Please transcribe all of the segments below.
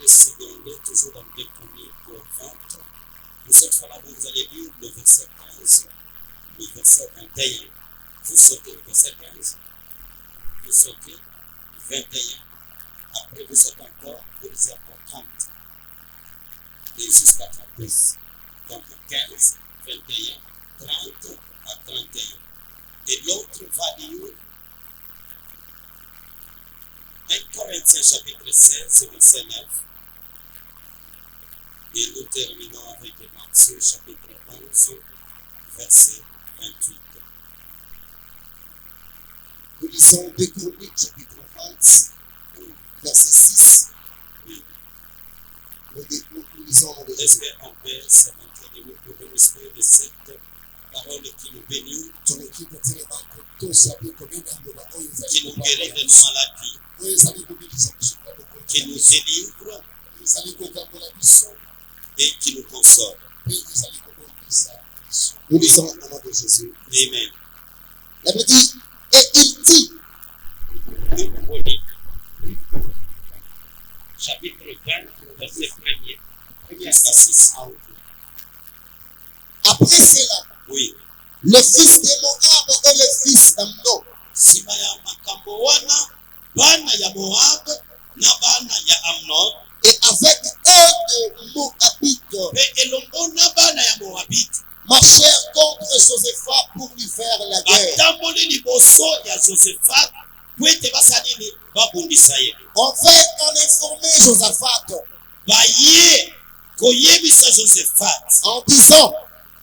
seconde, toujours dans 2 Chroniques 20. Et cette fois-là, vous allez lire le verset 15, le verset 21. Vous sautez le verset 15, vous sautez 21. Après, vous sautez encore, vous lisez encore 30. Et jusqu'à 32. Donc 15, 21, 30 à 31. Et l'autre va lire 1 Corinthiens chapitre 16, verset 9. Et nous terminons avec Matthieu chapitre 11, verset 28. Nous lisons 2 Chroniques chapitre 20, verset 6. Oui. Nous lisons en Est-ce qu'on peut se maintenir pour le respect de cette parole qui nous bénit, qui nous guérit de nos maladies, qui nous délivre et qui nous console. Nous lisons au nom de Jésus. Amen. La Bible dit, et il dit, 2 Chroniques, chapitre 20, verset 1er, jusqu'à 6. après cela, Oui. le fils de Moab et le fils d'Amnon, Sima ya makambo wana, bana ya Moab, na bana ya Amnon, et avec eux de Moabites, pe elongo na bana ya Moabite, marchèrent contre Josaphat pour lui faire la guerre. batamboli liboso ya Josephat, po ete basalini babundisa ye. On fait en informer Josaphat Baye koyebisa Josephat en disant,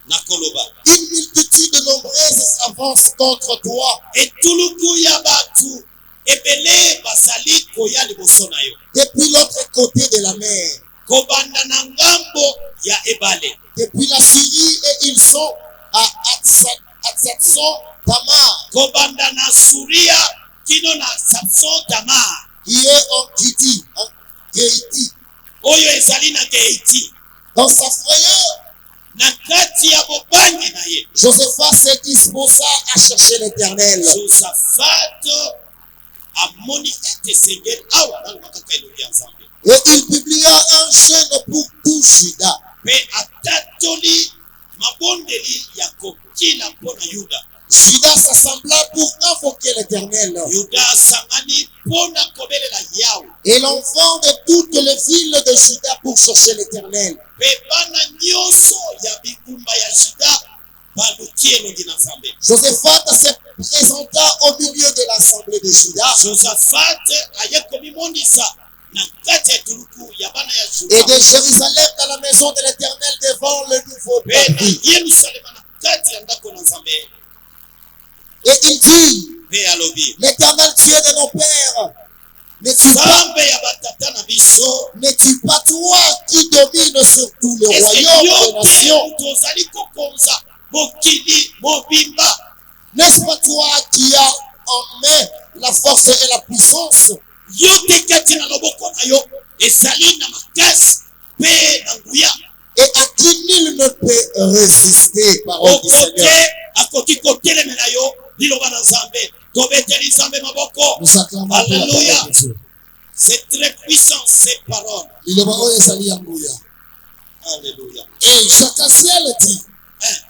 na koloba, une multitude nombreuse s'avance contre toi etuluku ya batu ebele basali koya liboso na yo, depuis l'autre côté de la mer, kobanda na ngambo ya ebale, depuis la Syrie, et ils sont à Hatzatson Tamar, kobanda na Suria kino na Samson Tamar, qui est en Judée, en Géiti. oyo ezali na Geiti. Dans sa frayeur, Na kati ya bobangi na ye, Josaphat se disposa à chercher l'Éternel. Josaphat amoni ete sengeli awa bango kaka elobi ya Nzambe, Et il publia un jeûne pour tout Juda. pe atatoli mabondeli ya kokila mpo na Yuda. Juda s'assembla pour invoquer l'Éternel. Yuda asangani mpo na kobelela Yawe, Et l'enfant de toutes les villes de Juda pour chercher l'Éternel. pe bana nyonso ya bingumba ya Juda baluki elongi na Nzambe. Josaphat se présenta au milieu de l'assemblée de Juda Josaphat aye komimonisa na kati ya etuluku ya bana ya et Juda, de Jérusalem dans la maison de l'Éternel devant le nouveau pe na parvis. Yerusalema na kati ya ndako na Nzambe. Et il dit, Pe alobi, l'Éternel Dieu de nos pères, Nzambe ya batata na biso, n'es-tu pas toi qui domine sur tout le eske royaume yo des te nations? moto ozali kokonza mokili mobimba? N'est-ce pas toi qui as en main la force et la puissance? Yo te kati na loboko na yo ezali na makasi pe na nguya, Et à qui nul ne peut résister, parole du Seigneur. okote akoki kotelemela yo liloba na Nzambe. Tobeteli Nzambe maboko. Nous acclamons pour la Alléluia. parole de Dieu. C'est très puissant ces paroles. Liloba oyo ezali ya nguya. Alléluia. Et Jacasiel dit,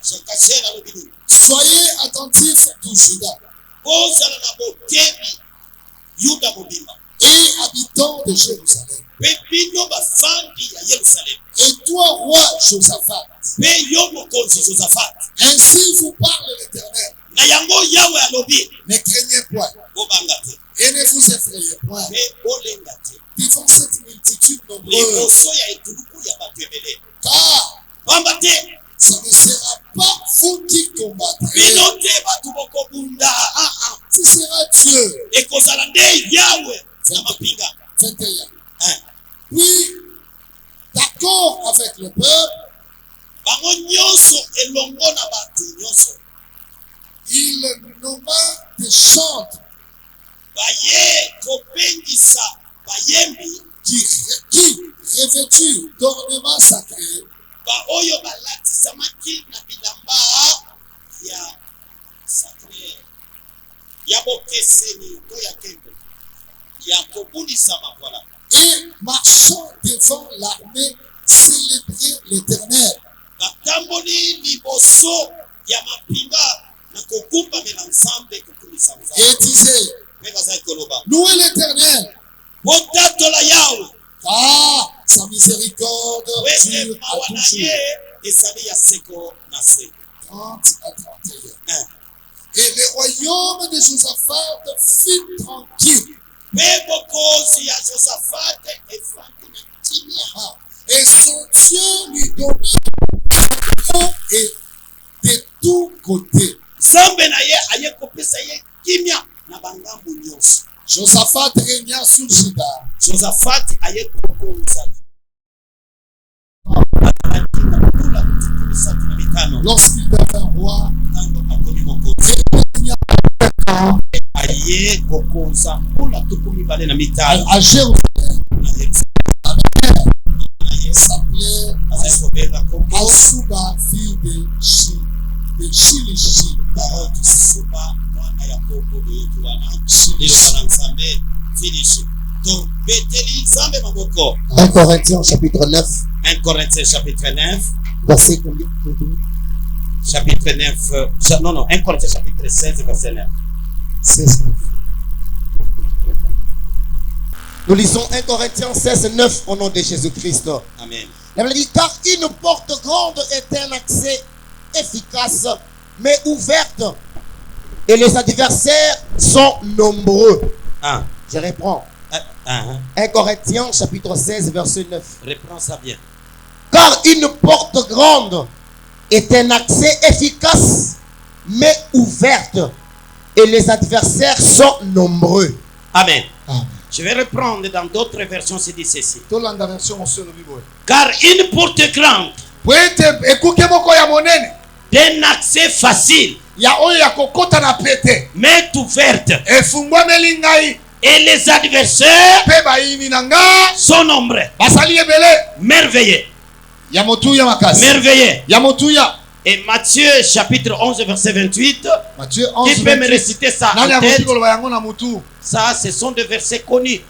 Jokasela lobilu, soyez attentifs tout Juda ozala na bokebi Yuda mobimba, et habitants de Jérusalem. pe bino bafandi ya Yerusalemu, Et toi, roi Josaphat, pe yo mokonzi Josaphat. ainsi vous parle l'Éternel. Na yango Yawe alobi, Ne craignez point bobanga te, et ne vous effrayez point pe bolenga te, devant cette multitude nombreuse, liboso ya etuluku ya bato ebele, car pamba te ce ne sera pas vous qui combattrez, bino te bato bokobunda, ce sera Dieu. ekozala nde Yawe na mapinga. 21. Puis, d'accord avec le peuple, Bango nyonso elongo na bato nyonso il nomma des chantres baye kopengisa bayembi qui revêtus d'ornements sacrés, baoyo balatisamaki na bilamba ya sacré ya bokeseni to ya kembo ya kobulisama, voilà. et marchant devant l'armée, célébrer l'Éternel. batamboli liboso ya mapinga na kokumbamela nzambe kokumisa Et nzambe disait, mpe bazali koloba louez l'Éternel, botatola yawe car sa miséricorde wete dure à mawa na toujours. ye ezali ya seko na seko 30 à 31. Hein. Et le royaume de Josaphat fut tranquille. mpe bokozi ya josafate efandi na kimia Et son Dieu lui donna et de tous côtés. nzambe na ye aye kopesa ye kimia na bangambo nyonso Josaphat régna sur Juda. josafate aye kokonza azalaki na mbula 35 Lorsqu'il devint roi, ntango akomi mokonzi il régna 20 ans aye kokonza mbula 25 à Jérusalem. na Yerusalemu. Il s'appelait azali kobenga kombo Asuba, fille de Shilishi. asuba mwana ya kombo boyoki wana liloba na nzambe finishi tobeteli nzambe maboko 1 Corinthiens chapitre 9, 1 Corinthiens chapitre 9 verset combien? chapitre 9 non 1 Corinthiens chapitre 16 verset 9 16. Nous lisons 1 Corinthiens 16, 9 au nom de Jésus-Christ. amen. La Bible dit, car une porte grande est un accès efficace, mais ouverte, et les adversaires sont nombreux. Ah, Je reprends. 1 ah, Corinthiens chapitre 16, verset 9. reprends ça bien. Car une porte grande est un accès efficace, mais ouverte, et les adversaires sont nombreux. Amen. Amen. Je vais reprendre dans d'autres versions, c'est dit ceci. Tolanda version au seul bible. Car une porte grande Wete ekuke moko ya monene d'un accès facile ya oyo ya kokota na pete mais ouverte efungwameli ngai et les adversaires mpe bayini na nga sont nombreux. basali ebele Merveilleux. ya motuya makasi Merveilleux. ya motuya. Et Matthieu chapitre 11 verset 28. Matthieu Qui 11 peut me 28. réciter ça Nani en tête? akoki koloba yango na mutu? Ça, ce sont des versets connus.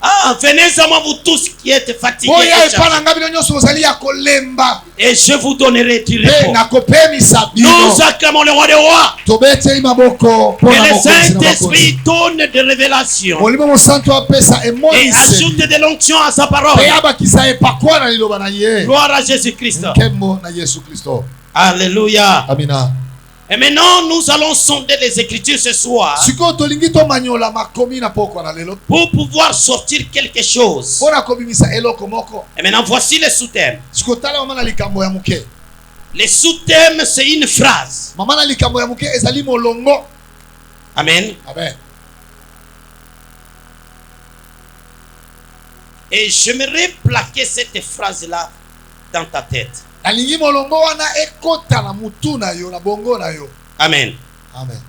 Ah, venez à moi, vous tous qui êtes fatigués. Boya epa na nga bino nyonso bozali ya kolemba Et je vous donnerai du mpe repos. nakopemisa bino. Nous acclamons le roi des rois. Tobeteli maboko Que mpona le mokonzi na Saint-Esprit bakonzi. donne des révélations Molimo mosantu apesa et emoniseli ajoute de l'onction à sa parole. mpe abakisa epakwa na liloba na ye. Gloire à Jésus-Christ. Nkembo na Yesu Kristo. Alléluia. Amina. Et maintenant, nous allons sonder les Écritures ce soir Sikoyo tolingi tomanyola makomi na pokwa na lelo pour pouvoir sortir quelque chose. mpona kobimisa eloko moko. Et maintenant, voici les sous-thèmes. Sikoyo tala mama na likambo ya moke. Les sous-thèmes, c'est une phrase. Mama na likambo ya moke ezali molongo. Amen. Amen. Et j'aimerais plaquer cette phrase-là dans ta tête. Nalingi molongo wana ekota na mutu na yo na bongo na yo. Amen. Amen.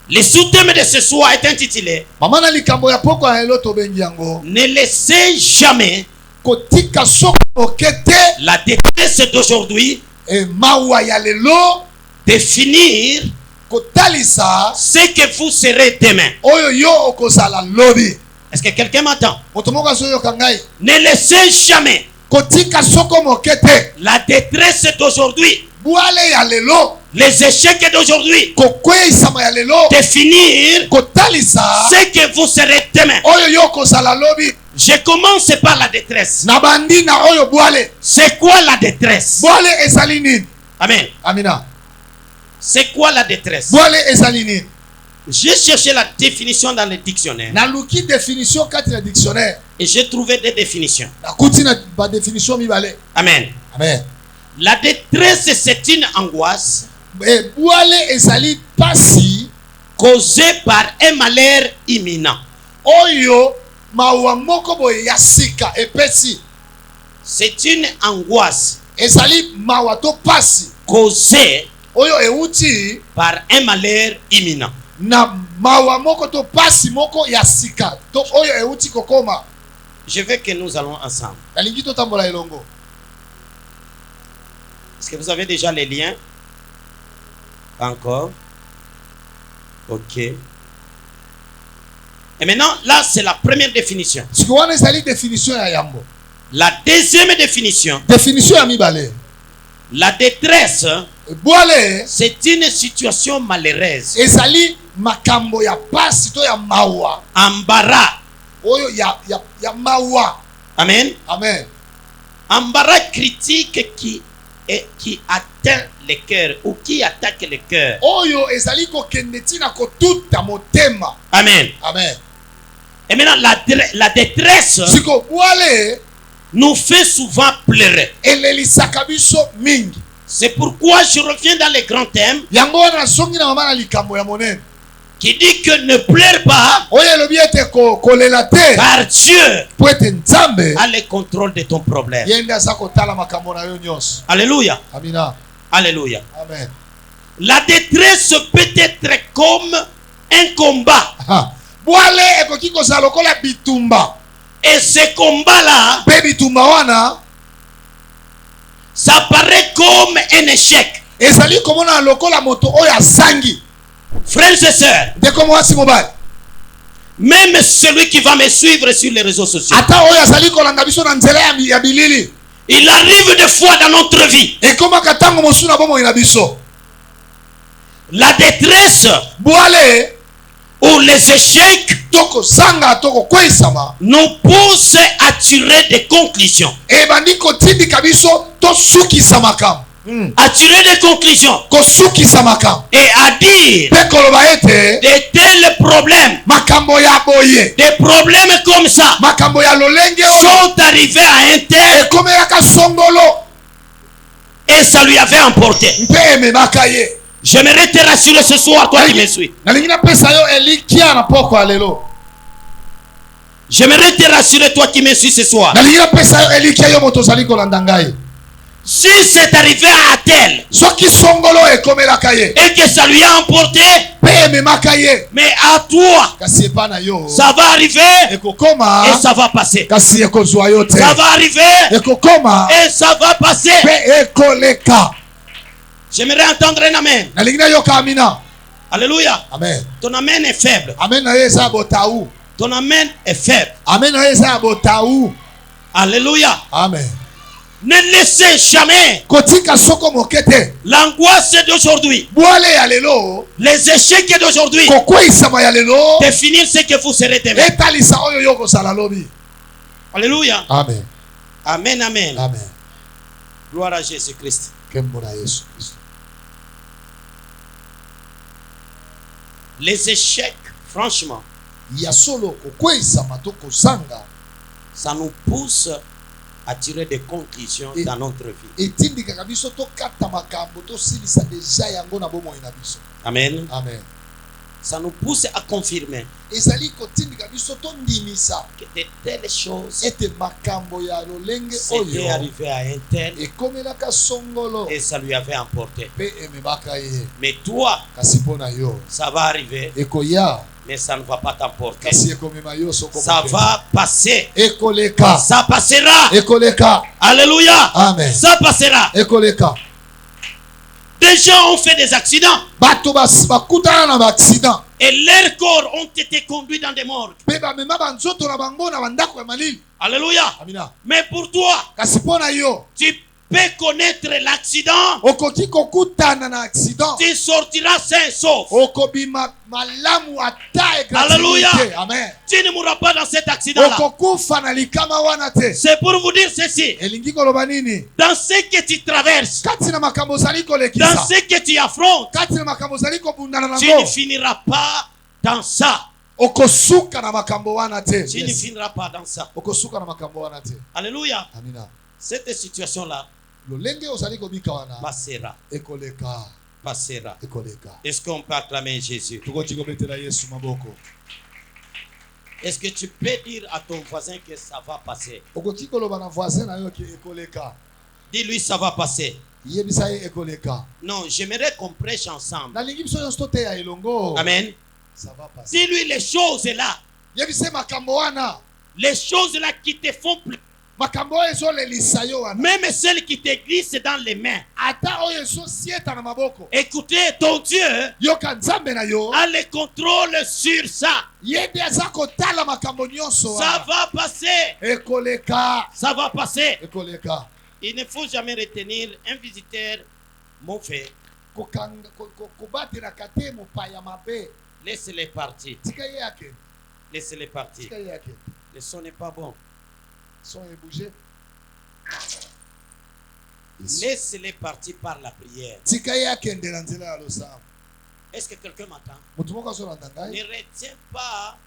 Le sous-thème de ce soir est intitulé Mama na likambo ya pokwa na lelo tobengi yango Ne laissez jamais kotika soko okete la détresse d'aujourd'hui e mawa ya lelo définir kotalisa ce que vous serez demain. oyo yo okozala lobi. Est-ce que quelqu'un m'entend? Moto moko azoyoka ngai Ne laissez jamais kotika soko mokete la détresse d'aujourd'hui, bwale ya lelo les échecs d'aujourd'hui kokweyisama ya lelo définir kotalisa ce que vous serez demain. oyo yo okozala lobi. Je commence par la détresse. Na bandi na oyo bwale. C'est quoi la détresse? Bwale ezali nini? Amen. Amina. C'est quoi la détresse? Bwale ezali nini? J'ai cherché la définition dans le dictionnaire Naluki définition kati na dictionnaire. et j'ai trouvé des définitions. Nakuti na ba définition mibale. Amen. Amen. La détresse, c'est une angoisse E bwale ezali pasi causée par un malheur imminent. oyo mawa moko boye ya sika epesi. C'est une angoisse Ezali mawa to pasi causée oyo euti par un malheur imminent. na mawa moko to pasi moko ya sika to oyo euti kokoma. Je veux que nous allons ensemble. Nalingi to tambola elongo. Est-ce que vous avez déjà les liens? Encore? Ok. Et maintenant, là, c'est la première définition. sikoyo wana ezali définition ya yambo. La deuxième définition, Définition ya mibale, la détresse, bwale c'est une situation malheureuse, ezali makambo ya pasi to ya mawa embarras. oyo ya mawa. Amen. Amen. Embarras critique qui atteint le cœur ou qui attaque le cœur. Oyo ezali kokende tina kotuta motema. Amen. Amen. Et maintenant, la détresse Siko bwale nous fait souvent pleurer. elelisaka biso mingi. C'est pourquoi je reviens dans les grands thèmes Yango wana songi na mama na likambo ya monene. qui dit que ne pleure pas, Oyo elobi ete kolela te car Dieu po ete nzambe a le contrôle de ton problème. ye nde aza kotala makambo na yo nyonso. Alléluia. Amina. Alléluia. Amen. La détresse peut être comme un combat. Bwale ekoki kozala lokola bitumba. Et ce combat-là, Pe bitumba wana ça paraît comme un échec. ezali komona lokola moto oyo azangi. Frères et sœurs, Ndeko mwasi mobali, même celui qui va me suivre sur les réseaux sociaux, ata oyo azali kolanda biso na nzela ya bilili, il arrive des fois dans notre vie, ekomaka ntango mosusu na bomoi na biso la détresse bwale ou les échecs tokosanga tokokweyisama nous poussent à tirer des conclusions. ebandi kotindika biso tosukisa makambo. À tirer des conclusions Kosukisa makambo et à dire mpe koloba ete de tels problèmes, makambo ya boye, des problèmes comme ça makambo ya lolenge oyo sont arrivés à un tel ekomelaka songolo et ça lui avait emporté. mpe ememaka ye. J'aimerais te rassurer ce soir, toi qui me suis. nalingi napesa yo elikia na poko ya lelo. J'aimerais te rassurer, toi qui me suis ce soir. nalingi napesa yo elikia yo moto ozali kolanda ngai. Si c'est arrivé à tel soki songolo ekomelaka ye et que ça lui a emporté, mpe ememaka ye, mais à toi, kasi epa na yo ça va arriver ekokoma et ça va passer. kasi ekozwa yo te. Ça va arriver ekokoma et ça va passer. mpe ekoleka. J'aimerais entendre un amen. nalingi nayoka amina. Alléluia. Amen. Ton amen est faible. Amen na ye eza ya botau. Ton amen est faible. Amen na ye eza ya botau. Alléluia. Amen. Ne laissez jamais kotika soko moke te. l'angoisse d'aujourd'hui, bwale ya lelo, les échecs d'aujourd'hui, kokweyisama ya lelo définir ce que vous serez demain. etalisa oyo yo kozala lobi. Alléluia. Amen. Amen, amen. Amen. Gloire à Jésus-Christ. Kembo na Yesu Kristo. Les échecs, franchement, ya solo kokweyisama to kozanga ça nous pousse à tirer des conclusions dans notre vie. etindikaka biso tokata makambo tosilisa deja yango na bomoi na biso. Amen. Amen. Ça nous pousse à confirmer ezali kotindika biso tondimisa que de telles choses ete makambo ya lolenge c'était oyo arrivé à un tel ekomelaka songolo et ça lui avait emporté. mpe ememaka ye. Mais toi, kasi mpo na yo ça va arriver, ekoya mais ça ne va pas t'emporter. kasi ekomema yo soko Ça moke. va passer. ekoleka Ça passera. ekoleka. Alléluia. Amen. Ça passera. ekoleka. Des gens ont fait des accidents bato bakutana na baaccident et leurs corps ont été conduits dans des morgues. mpe bamema banzoto na bango na bandako ya malili. Alléluia. Amina. Mais pour toi, kasi mpo na yo tu peux connaître l'accident, okoki kokutana na accident tu sortiras sain et sauf. okobima malamu ata Alléluia. egratinité. Amen. Tu ne mourras pas dans cet accident-là. okokufa na likama wana te. C'est pour vous dire ceci. elingi koloba nini? Dans ce que tu traverses, kati na makambo ozali dans kolekisa, ce que tu affrontes, kati na makambo ozali kobundana tu ne nango, finiras pas dans ça. okosuka na makambo wana te. Tu ne Yes. finiras pas dans ça. okosuka na makambo wana te. Alléluia. Amina. Cette situation-là lolenge ozali kobika wana passera. ekoleka. Passera. ekoleka. Est-ce qu'on peut acclamer Jésus? Tukoti kobetela Yesu maboko. Est-ce que tu peux dire à ton voisin que ça va passer? okoki koloba na voisin na yo ke ekoleka. Dis-lui ça va passer. yebisa ye ekoleka. Non, j'aimerais qu'on prêche ensemble. nalingi biso nyonso toteya elongo. Amen. Ça va passer. Dis-lui les choses là. yebise makambo wana. Les choses là qui te font makambo oyo ezolelisa yo wana même celle qui te glisse dans les mains. ata oyo ezosieta na maboko Écoutez, ton Dieu yoka nzambe na yo a le contrôle sur ça. ye nde aza kotala makambo nyonso Ça wana va passer. ekoleka Ça va passer. ekoleka Il ne faut jamais retenir un visiteur mauvais. kobatelaka te mopaya mabe Laissez-les partir. tika ye akende Laissez-les partir. tika ye akende Le son n'est pas bon. son ebouge Laissez-les partir par la prière. tika ye akende na nzela ya losambo Est-ce que quelqu'un m'attend? moto moko azolanda Ne ngai retiens pas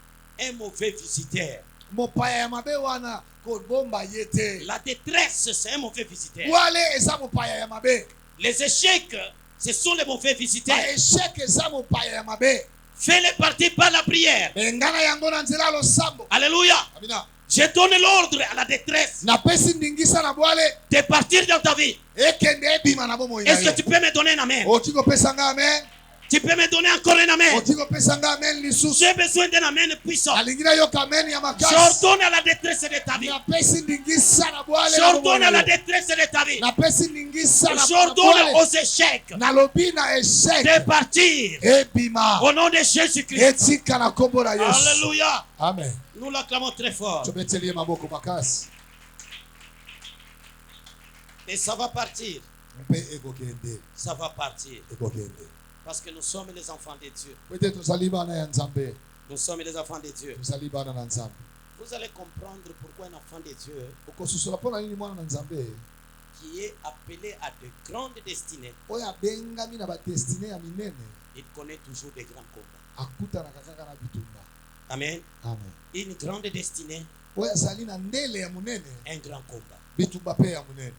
un mauvais visiteur. mopaya ya mabe wana kobomba ye te La détresse, c'est un mauvais visiteur. wale eza mopaya ya mabe Les échecs, ce sont les mauvais visiteurs. baesheke eza mopaya ya mabe Fais-les partir par la prière. bengana yango na nzela ya losambo Alléluia. amina Je donne l'ordre à la détresse napesi ndingisa na bwale de partir dans ta vie. ekende ebima na bomoi na Est-ce yo que tu peux me donner un amen? oti kopesa nga amen Tu peux me donner encore un amen? oti kopesa nga amen lisusu J'ai besoin d'un amen puissant. nalingi nayoka amen ya makasi J'ordonne à la détresse de ta vie. napesi ndingisa na bwale na J'ordonne bomoi à na la yo. détresse de ta vie. napesi ndingisa na J'ordonne bwale aux échecs nalobi na de esheke partir. ebima Au nom de Jésus-Christ. etika na kombo na yesu Alléluia. amen Nous l'acclamons très fort. tobeteli ye maboko makasi Et ça va partir. mpe ekokende Ça va partir. ekokende Parce que nous sommes les enfants de Dieu. po ete tozali bana ya nzambe Nous sommes les enfants de Dieu. tozali bana na nzambe Vous allez comprendre pourquoi un enfant de Dieu okosusola mpo na nini mwana na nzambe qui est appelé à de grandes destinées, oyo abengami na badestine ya minene il connaît toujours des grands combats. akutanaka kaka na bitumba Amen. amen Une grande destinée, oyo azali na ndele ya monene un grand combat. bitumba mpe ya monene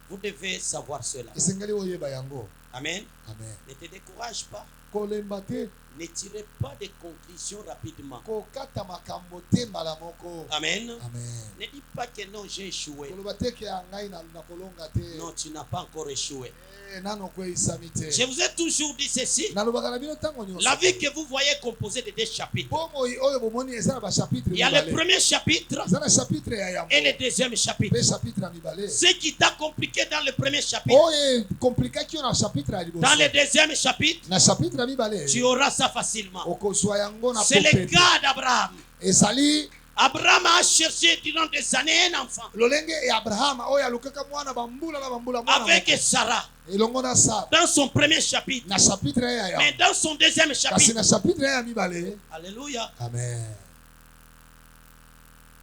Vous devez savoir cela. esengeli oyeba yango Amen. amen Ne te décourage pas. kolemba te Ne tirez pas de conclusions rapidement. kokata makambo te mbala moko Amen. amen Ne dis pas que non, j'ai échoué. koloba te ke ya ngai na kolonga te Non, tu n'as pas encore échoué. nano kweisami te Je vous ai toujours dit ceci. nalobaka na bino ntango nyonso La vie que vous voyez est composée de deux chapitres. bomoi oyo bomoni eza na bachapitre Il y a le mibale premier chapitre eza na chapitre ya yango et le deuxième chapitre. mpe chapitre ya mibale Ce qui t'a compliqué dans le premier chapitre, oyo ekomplikaki yo na chapitre ya liboso dans le deuxième chapitre, na chapitre ya mibale tu auras ça facilement. okozwa yango na C'est le popete cas d'Abraham. ezali Abraham a cherché durant des années un enfant lolenge ya abrahama oyo alukaka mwana bambula na bambula mwana avec moko. Sarah elongo na sara dans son premier chapitre. na chapitre ya yango Mais dans son deuxième kasi chapitre, na chapitre ya mibale alléluia, amen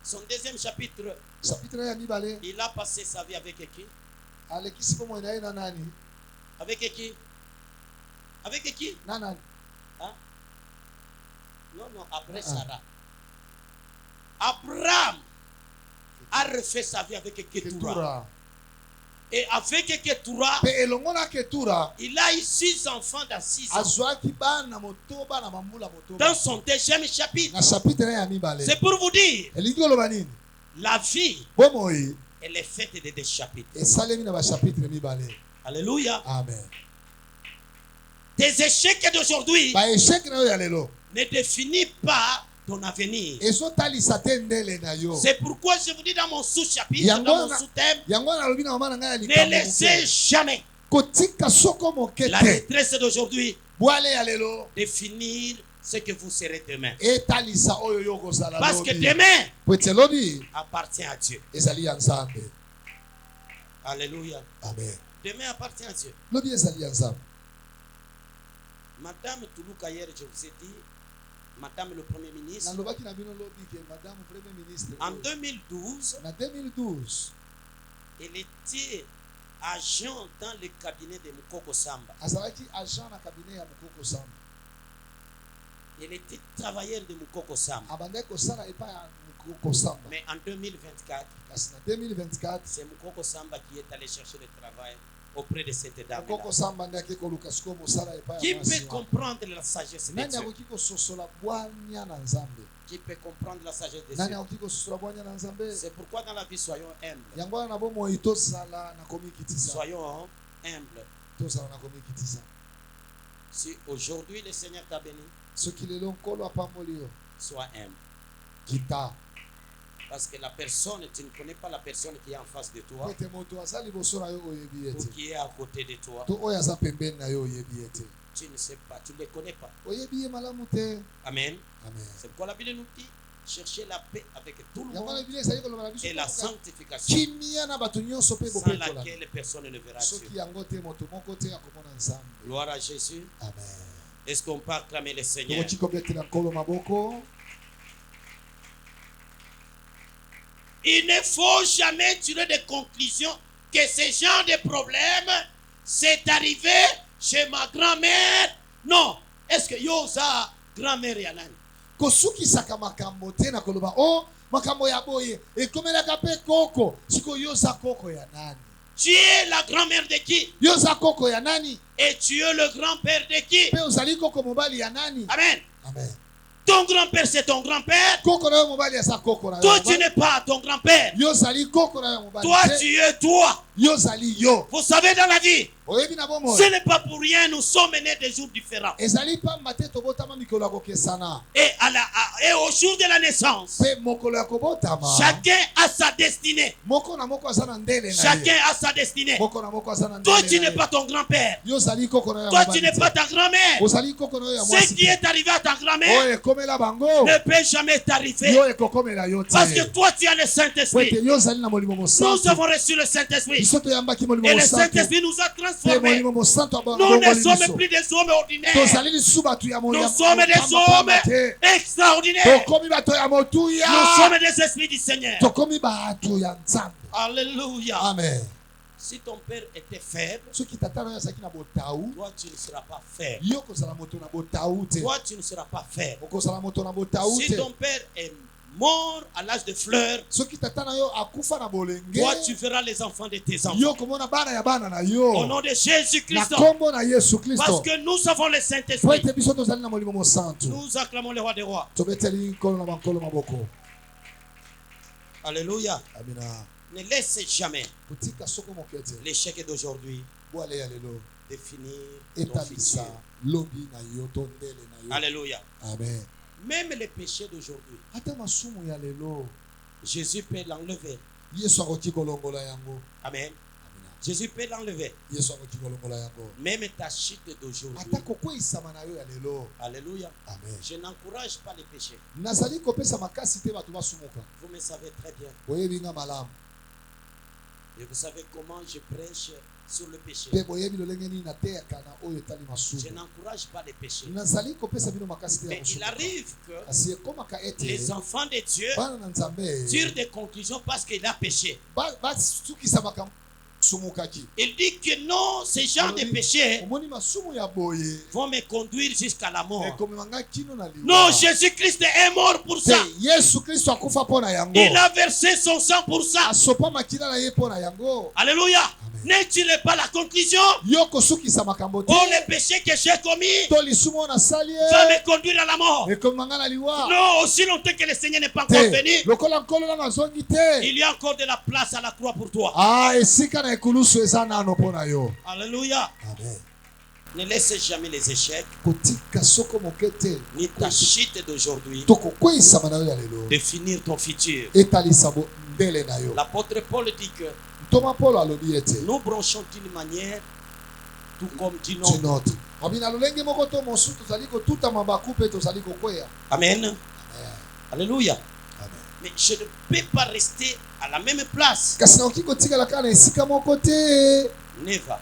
son deuxième chapitre, chapitre ya mibale il a passé sa vie avec qui? alekisi bomoi na ye na nani Avec qui? Avec qui? na nani Non, non, après Sarah. Abraham a refait sa vie avec Ketura. ketura Et avec Ketura, mpe elongo na ketura il a eu 6 enfants dans 6 ans. azwaki bana motoba na bambula motoba Dans son deuxième chapitre. na chapitre ya mibale C'est pour vous dire, elingi oloba nini la vie, bomoi elle est faite de des chapitres. esalemi na bachapitre mibale Alléluia. amen Tes échecs d'aujourd'hui baesheke na yo ya lelo ne définissent pas ton avenir. ezotalisa te ndele na yo C'est pourquoi je vous dis dans mon sous-chapitre, Yango dans mon na- sous-thème, yango nalobi na mama na ngai ya ne likambo laissez moke jamais kotika soko moke la te détresse d'aujourd'hui bwale ya lelo définir ce que vous serez demain. etalisa oyo yo kozala Parce que lobi demain po ete lobi appartient à Dieu. ezali ya nzambe Alléluia. amen Demain appartient à Dieu. lobi ezali ya nzambe Madame Toulouka, hier, je vous ai dit, Madame le Premier ministre, nalobaki na bino lobi ke madame premier ministre en 2012, na 2012 elle était agent dans le cabinet de Mukoko Samba. azalaki agent na cabinet ya mokoko samba Elle était travailleur de Mukoko Samba. abandaki kosala epai ya mokoko samba Mais en 2024, kasi na 2024 c'est Mukoko Samba qui est allé chercher le travail auprès de cette dame. mokoko samba nde akei koluka sikoyo mosala epai Qui ya peut mwasi wana. comprendre la sagesse de nani Dieu? akoki kososola bwanya na nzambe Qui peut comprendre la sagesse de nani Dieu? akoki kososola bwanya na nzambe C'est pourquoi dans la vie, soyons humbles. yango wana na bomoi tozala na komikitisa Soyons humbles. tozala na komikitisa Si aujourd'hui le Seigneur t'a béni, soki lelo nkolo apamboli yo sois humble. kita Parce que la personne, tu ne connais pas la personne qui est en face de po toi ete moto aza liboso na yo oyebi ye ou te qui est à côté de toi. to oyo aza pembeni na yo oyebi ye te Tu ne sais pas, tu ne les connais pas. oyebi ye malamu te. Amen. Amen. C'est pourquoi la Bible nous dit chercher la paix avec tout le yango na monde biblia ezali koloba na biso et la koyoka sanctification kimia na bato nyonso mpe sans bopetola laquelle personne ne verra Dieu. soki yango te moto moko te akomona nzambe. Gloire à Jésus. Amen. Est-ce qu'on peut acclamer le Seigneur? tokoki kobetela nkolo maboko. Il ne faut jamais tirer de conclusion que ce genre de problème s'est arrivé chez ma grand-mère. Non. Est-ce que Yosa, grand-mère Yanan? kosukisaka makambo te na koloba o makambo ya boye ekomelaka mpe koko sikoyo yoza koko ya nani. Tu es la grand-mère de qui? yoza koko ya nani Et tu es le grand-père de qui? mpe ozali koko mobali ya nani. Amen. Amen. Ton grand-père, c'est ton grand-père. koko na yo mobali aza koko na yo Toi, tu mobali. n'es pas ton grand-père. yozali koko na yo mobali Toi, te. tu es toi. yozali yo. Vous savez, dans la vie, oyebi na bomoi ce n'est pas pour rien, nous sommes nés des jours différents. ezali pamba te tobotama mikolo ya kokesana Et au jour de la naissance, mpe mokolo ya kobotama chacun a sa destinée. moko na moko aza na ndele na Chacun ye. a sa destinée. moko na moko aza na Toi, tu ndele n'es na pas ye. ton grand-père. yozali koko na yo ya Toi, tu mobali n'es te. pas ta grand-mère. ozali koko na yo ya Ce mwasi qui te. est arrivé à ta grand-mère oyo ekomela bango ne peut jamais t'arriver. yo ekokomela yo te. Parce que toi, tu as le po ete Saint-Esprit. yo ozali na molimo Nous mosantu. avons reçu le Saint-Esprit. biso toyambaki molimo Et le mosantu Saint-Esprit nous a mpe transformés. molimo mosantu Nous ne abongoli sommes biso. plus des hommes ordinaires. tozali lisusu bato ya Nous sommes des hommes te. extraordinaires. tokomi bato ya motuya. Nous sommes des esprits du Seigneur. tokomi bato ya nzambe. Alléluia. amen. Si ton père était faible, soki tata na yo azalaki na botau toi tu ne seras pas faible. yo kozala moto na botau te. Toi tu ne seras pas faible. okozala moto na botau Si te. ton père est mort à l'âge de fleurs, soki tata na yo akufa na bolenge toi tu verras les enfants de tes enfants. yo komona bana ya bana na Au yo nom de na Jésus-Christ. kombo na yesu Parce kristo. que nous avons le po Saint-Esprit. ete biso tozali na molimo mosantu. Nous acclamons le roi des rois. tobeteli nkolo na bankolo maboko. Alléluia. amina. Ne laisse jamais kotika soko moke te. l'échec d'aujourd'hui bwale ya lelo définir ton etalisa futur. lobi na yo to ndele na yo. Alléluia. amen. Même les péchés d'aujourd'hui, ata masumu ya lelo Jésus peut l'enlever. yesu akoki kolongola yango. Amen. amina. Jésus peut l'enlever. yesu akoki kolongola yango. Même ta chute d'aujourd'hui. ata kokweyisama na yo ya lelo. Alléluia. amen. Je n'encourage pas les péchés. nazali kopesa makasi te bato basumuka. Vous me savez très bien. boyebi nga malamu. Et vous savez comment je prêche sur le péché. mpe boyebi lolenge nini nateyaka na oyo etali Je masumu. n'encourage pas les péchés. nazali kopesa bino makasi te ya Mais il kosumuka. arrive que kasi ekomaka ete les enfants de Dieu bana na nzambe tirent des conclusions parce qu'il a péché. basukisa makambo sumukaki. Il dit que non, ces genres de péchés omoni masumu ya boye vont me conduire jusqu'à la mort. ekomema nga kino na liwa. Non, Jésus-Christ est mort pour te ça. yesu kristo akufa mpo na yango. Il a versé son sang pour ça. asopa makila na ye mpo na yango. Alléluia. Amen. Ne tirez pas la conclusion. yo kosukisa makambo te. Oh, les péchés que j'ai commis to lisumu oyo nasali va me conduire à la mort. ekomema nga na liwa. Non, aussi longtemps que le Seigneur n'est pas encore te venu, lokola nkolo nano azongi te. il y a encore de la place à la croix pour toi. esika na ekulusu eza nano mpo na yo. Alléluia. amen. Ne laissez jamais les échecs kotika soko moke te ni ta chute d'aujourd'hui tokokweyisama na yo ya lelo définir ton futur. etalisa ndele na yo. L'apôtre Paul dit que ntoma polo alobi ete nous branchons d'une manière tout comme d'une autre. tinoti abi na lolenge moko to mosusu tozali kotuta mabaku mpe tozali kokweya. Amen. Amen. Alléluia. Amen. Mais je ne peux pas rester à la même place. kasi nakoki kotikala kaka na esika moko te. Never.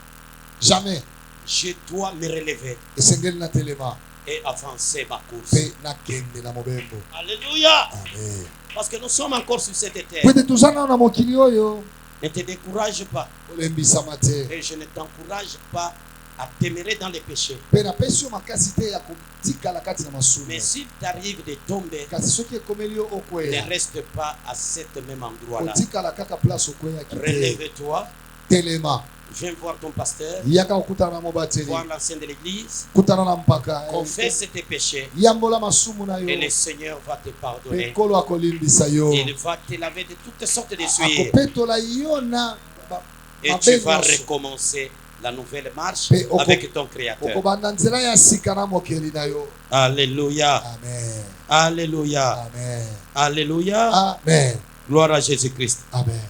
jamais. Je dois me relever esengeli natelema et avancer ma course. mpe nakende na mobembo. Alléluia. amen. Parce que nous sommes encore sur cette terre. po ete toza nano na mokili oyo Ne te décourage pas. olembisama te. Et je ne t'encourage pas à demeurer dans les péchés. mpe napesi yo makasi te ya kotikala kati na masumu. Mais s'il t'arrive de tomber, kasi soki ekomeli yo ne okweya reste pas à cet même endroit-là. kotikala kaka place okweyaki te. Relève-toi. telema Viens voir ton pasteur. yaka kokutana na mobateli. Voir l'ancien de l'église. kutana na mpaka Confesse tes péchés. yambola masumu na Et le yo Seigneur va te mpe pardonner. nkolo akolimbisa yo. Il va te laver de toutes sortes de souillures. akopetola yo na Et tu mabe vas nyonso. recommencer la nouvelle marche Mais avec ton Créateur. okobanda nzela ya sika na mokeli na yo. Alléluia. amen. Alléluia. amen. Alléluia. amen. Gloire à Jésus-Christ. Amen.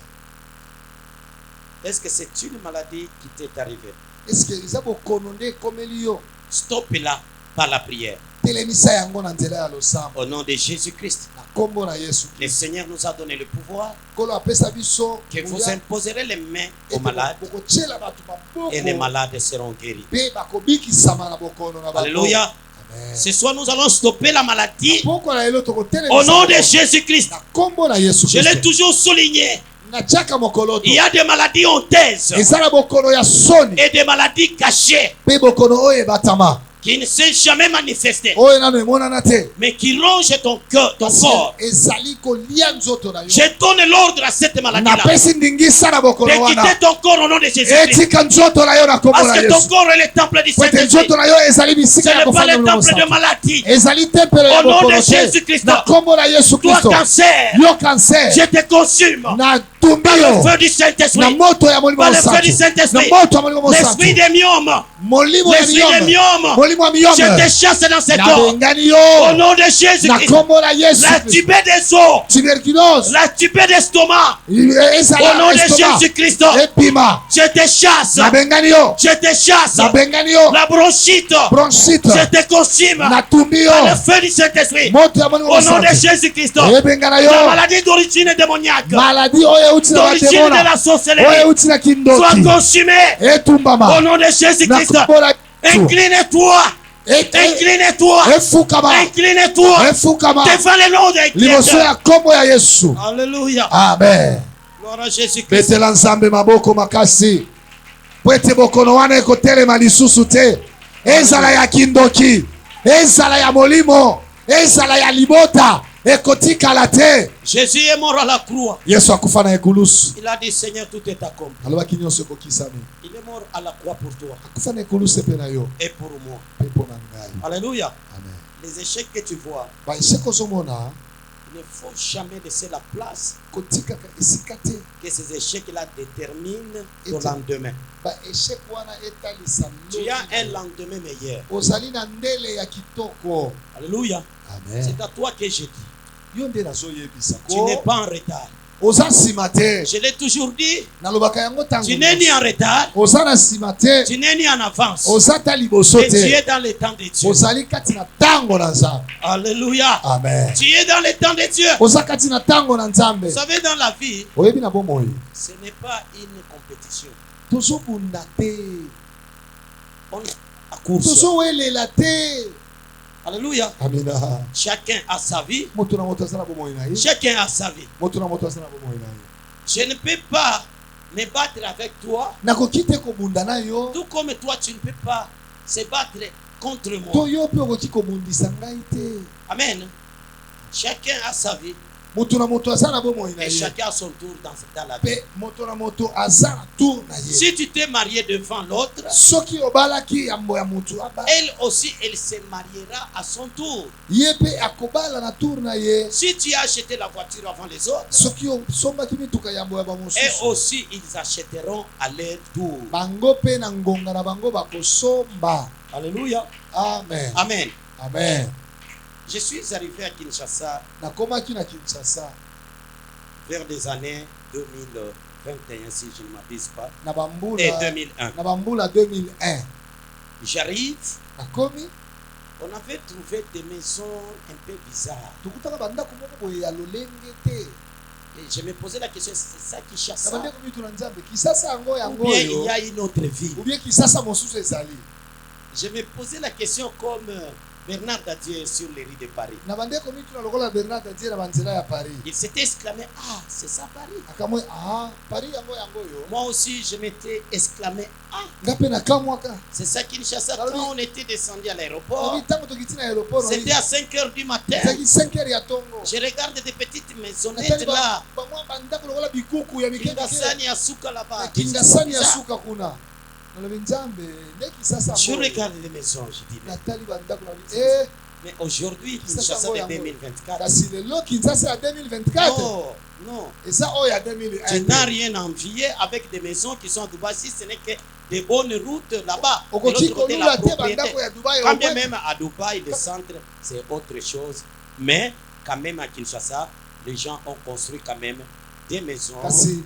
Est-ce que c'est une maladie qui t'est arrivée? Est-ce que eza bokono nde ekomeli yo? Stoppe-la par la prière. Telemisa yango na nzela ya losambo Au nom de Jésus-Christ. na kombo na Yesu Le Kristo. Seigneur nous a donné le pouvoir Kolo apesa biso que vous imposerez les mains aux ete malades bokotiela bato et les maboko malades seront guéris. mpe bakobikisama na bokono na bango. Alléluia. Amen. Ce soir, nous allons stopper la maladie Poko na lelo au tokotelemisa nom de bokono Jésus-Christ. na kombo na Yesu Je l'ai Kristo. toujours souligné. Natiaka mokolo to Il y a des maladies honteuses eza na bokono ya soni et des maladies cachées mpe bokono oyo ebatama qui ne s'est jamais manifestées, oyo nano emonana te mais qui rongent ton cœur, ton corps. ezali kolia nzoto na yo. Je donne l'ordre à cette maladie-là napesi ndingisa na de bokono wana quitter ton corps au nom de Jésus-Christ. etika nzoto na yo na kombo Parce na que ton Yesu. corps est le temple du Kwete Saint-Esprit. nzoto na yo ezali bisika Ce ya n'est pas kofanya le mlomo temple de santu. maladie. ezali tempelo ya Au nom bokono de te Jésus-Christ. na kombo na Yesu Toi, Kristo. cancer, Yo cancer je te consume na tumbi par le yo feu du na Saint-Esprit, moto ya molimo par wa le feu du santu na Saint-Esprit, moto ya molimo wa l'esprit santu des myomes, molimo ya l'esprit des miyome myomes, molimo wa je miyome te chasse dans cet na corps. bengani Au yo nom de na Jésus-Christ, kombo na Yesu la Kristo. tubée des os, Tuberculose la tubée d'estomac, au nom ezala de estomac Jésus-Christ, epima je te chasse, na bengani yo je te chasse, na bengani yo la bronchite, bronchite je te consume na tumbi par le yo feu du Saint-Esprit, moto ya molimo au wa nom de santu Jésus-Christ, ebengana la yo maladie d'origine démoniaque, maladi oyo euti na d'origine de bademona la oyo sorcellerie, euti na sois kindoki consumée etumbama au nom de na Jésus-Christ. kombo na Yesu. Incline-toi, incline-toi, efukama incline-toi efukama devant le nom de liboso Dieu. ya kombo ya Yesu. Alléluia. Amen. Gloire à Jésus-Christ. betela nzambe maboko makasi po ete bokono wana ekotelema lisusu te, ezala ya kindoki, ezala ya molimo, ezala ya libota, ekotikala te. Jésus est mort à la croix. Yesu akufa na ekulusu, Il a dit, Seigneur, tout est accompli. alobaki nyonso ekokisami. Il est mort à la croix pour toi Akufa na ekulusu epe na yo et pour moi. mpe mpo na ngai. Alléluia. Amen. Les échecs que tu vois, baeshek ozomona il ne faut jamais laisser la place kotikaka esika te. que ces échecs-là déterminent ton Et- lendemain. baeshek wana etalisa Tu as un loli. lendemain meilleur. ozali na ndele ya kitoko. Alléluia. Amen. C'est à toi que je dis. yo nde nazoyebisa Tu n'es pas en retard. oza nsima te. Je l'ai toujours dit. nalobaka yango ntango Tu n'es ni en retard. oza na nsima te, Tu n'es ni en avance. oza ta liboso Et tu te, es dans le temps de Dieu. ozali kati na ntango na nzambe. Alléluia. Amen. Tu es dans le temps de Dieu. oza kati na ntango na nzambe. Vous savez, dans la vie, oyebi na bomoi ce n'est pas une compétition. tozobunda te, On est à course. tozowelela te. Alléluia. amina. Chacun a sa vie. moto na moto aza na bomoi na ye, Chacun a sa vie. moto na moto aza na bomoi na ye. Je ne peux pas me battre avec toi, nakoki te kobunda na yo tout comme toi, tu ne peux pas se battre contre to moi. yo mpe okoki kobundisa ngai te. Amen. Chacun a sa vie moto na moto aza na bomoi na et ye, chacun a son tour dans la vie. mpe moto na moto aza na tour na ye. Si tu t'es marié devant l'autre, soki obalaki yambo ya motu aba, elle aussi, elle se mariera à son tour. ye mpe akobala na tour na ye. Si tu as acheté la voiture avant les autres, soki osombaki mituka yambo ya et bamosusu, aussi ils achèteront à leur tour. bango mpe na ngonga na bango bakosomba. Alléluia. Amen. Amen. Amen. Je suis arrivé à Kinshasa nakomaki na Kinshasa vers les années 2021, si je ne m'abuse pas, na et bambula 2001. na bambula 2001. J'arrive, nakomi on avait trouvé des maisons un peu bizarres. tokutaka bandako moko boye ya lolenge te. Et je me posais la question, c'est ça qui chasse na ça? bandeko mitu na nzambe kisasa yango Ou yango bien il oyo y a une autre vie? ou bien kisasa mosusu ezali. Je me posais la question comme Bernard Dadier sur les rues de Paris. na bandeko mitu na lokola Bernard adie na banzela ya Paris. Il s'était exclamé, ah, c'est ça Paris. akamwe Paris yango yango oyo Moi aussi, je m'étais exclamé, ah, nga mpe nakamwaka. c'est ça Kinshasa. Quand on était descendu à l'aéroport, Obi ntango tokiti na aéroport c'était à 5 heures du matin. ezalaki 5 heures ya ntongo. Je regarde des petites natali maisonnettes là. bamwa bandako lokola bikuku ya mikeke Kingasani ya suka là-bas. kingasani ya suka kuna. nalobi nzambe nde kisasa Je yango oyo. regarde les maisons, je dis, natali bandako na mais aujourd'hui, Kinshasa Kinshasa de yango. 2024. kasi lelo kinshasa ya 2024 Non, non. eza oyo ya Tu 2001 n'as rien à envier avec des maisons qui sont à Dubaï si ce n'est que des bonnes routes là-bas. De okoki l'autre côté, kolula la te propriété. bandako ya dubai Quand bien okwe- même à Dubaï, le centre, c'est autre chose. Mais quand même à Kinshasa, les gens ont construit quand même des maisons kasi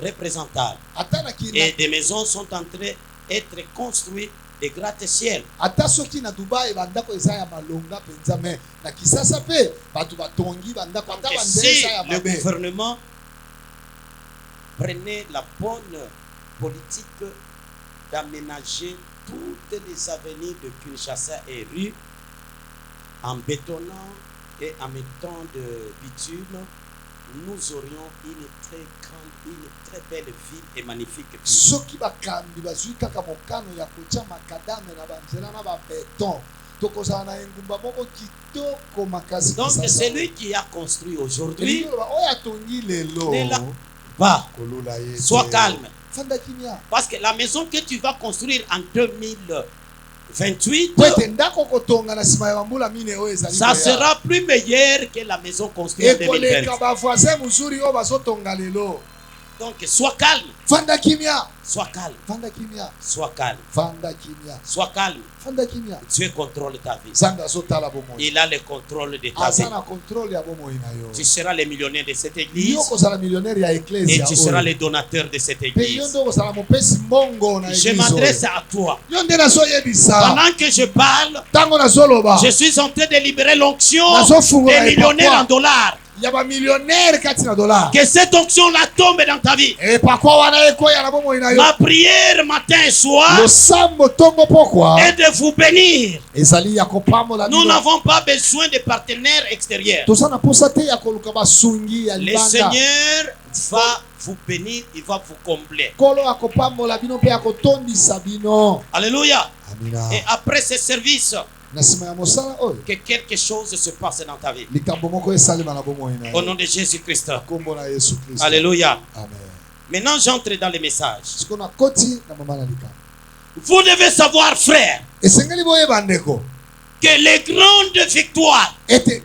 représentables. ata na ki- Et na- des maisons sont en train d'être construites des gratte-ciel. ata soki na Dubai bandako eza ya malonga penza me na Kisasa pe bato batongi bandako ata Et banzela si eza ya le mabe. gouvernement prenait la bonne politique d'aménager toutes les avenues de Kinshasa et rue en bétonnant et en mettant de bitume, nous aurions une très grande, une très belle ville et magnifique ville. Soki bakambi bazwi kaka mokano ya kotia makadame na banzela na babeton tokozala na engumba moko kitoko makasi. Donc Kisasa. celui qui a construit aujourd'hui, Elingi oloba, oyo atongi lelo Lela. va, kolula ye te. sois calme. Fanda kimia Parce que la maison que tu vas construire en 2028, po ete ndako kotonga na nsima ya bambula mine oyo ezali ça koya. sera plus meilleur que la maison construite en ekoleka 2020. bavoisin mozuri oyo bazotonga lelo. Donc sois calme, Fanda kimia sois calme, fanda kimia sois calme, fanda kimia sois calme. fanda kimia Dieu contrôle ta vie. nzambe azotala bomoi Il a le contrôle de ta vie. aza na contrôle ya bomoi na yo. Tu seras le millionnaire de cette église yo kozala millionnaire ya et eklezia tu seras oyo. le donateur de cette Pe yo église. nde okozala mopesi mbongo na Je eglise m'adresse oyo. à toi. Yo nde nazoyebisa Pendant que je parle, ntango nazoloba je suis en train de libérer l'onction Nazofungola des millionnaires en epakwa. dollars. ya bamillionnaire kati na dola Que cette onction-là tombe dans ta vie. epakwa wana ekoya na bomoi na yo. Ma prière matin et soir losambo ntongo pokwa est de vous bénir. ezali ya kopambola Nous bino. n'avons pas besoin de partenaires extérieurs. toza na posa te ya koluka basungi ya Le libanda. Seigneur va vous bénir, il va vous combler. nkolo akopambola bino mpe akotondisa bino. Alléluia. amina. Et après ce service, na nsima ya mosala oyo que quelque chose se passe dans ta vie. likambo moko esalema na bomoi na Au yo. nom de Jésus-Christ. kombo na yesu kristo. Alléluia. amen. Maintenant, j'entre dans les messages. siko na koti na mama na likambo Vous devez savoir, frère, esengeli boyeba ndeko que les grandes victoires ete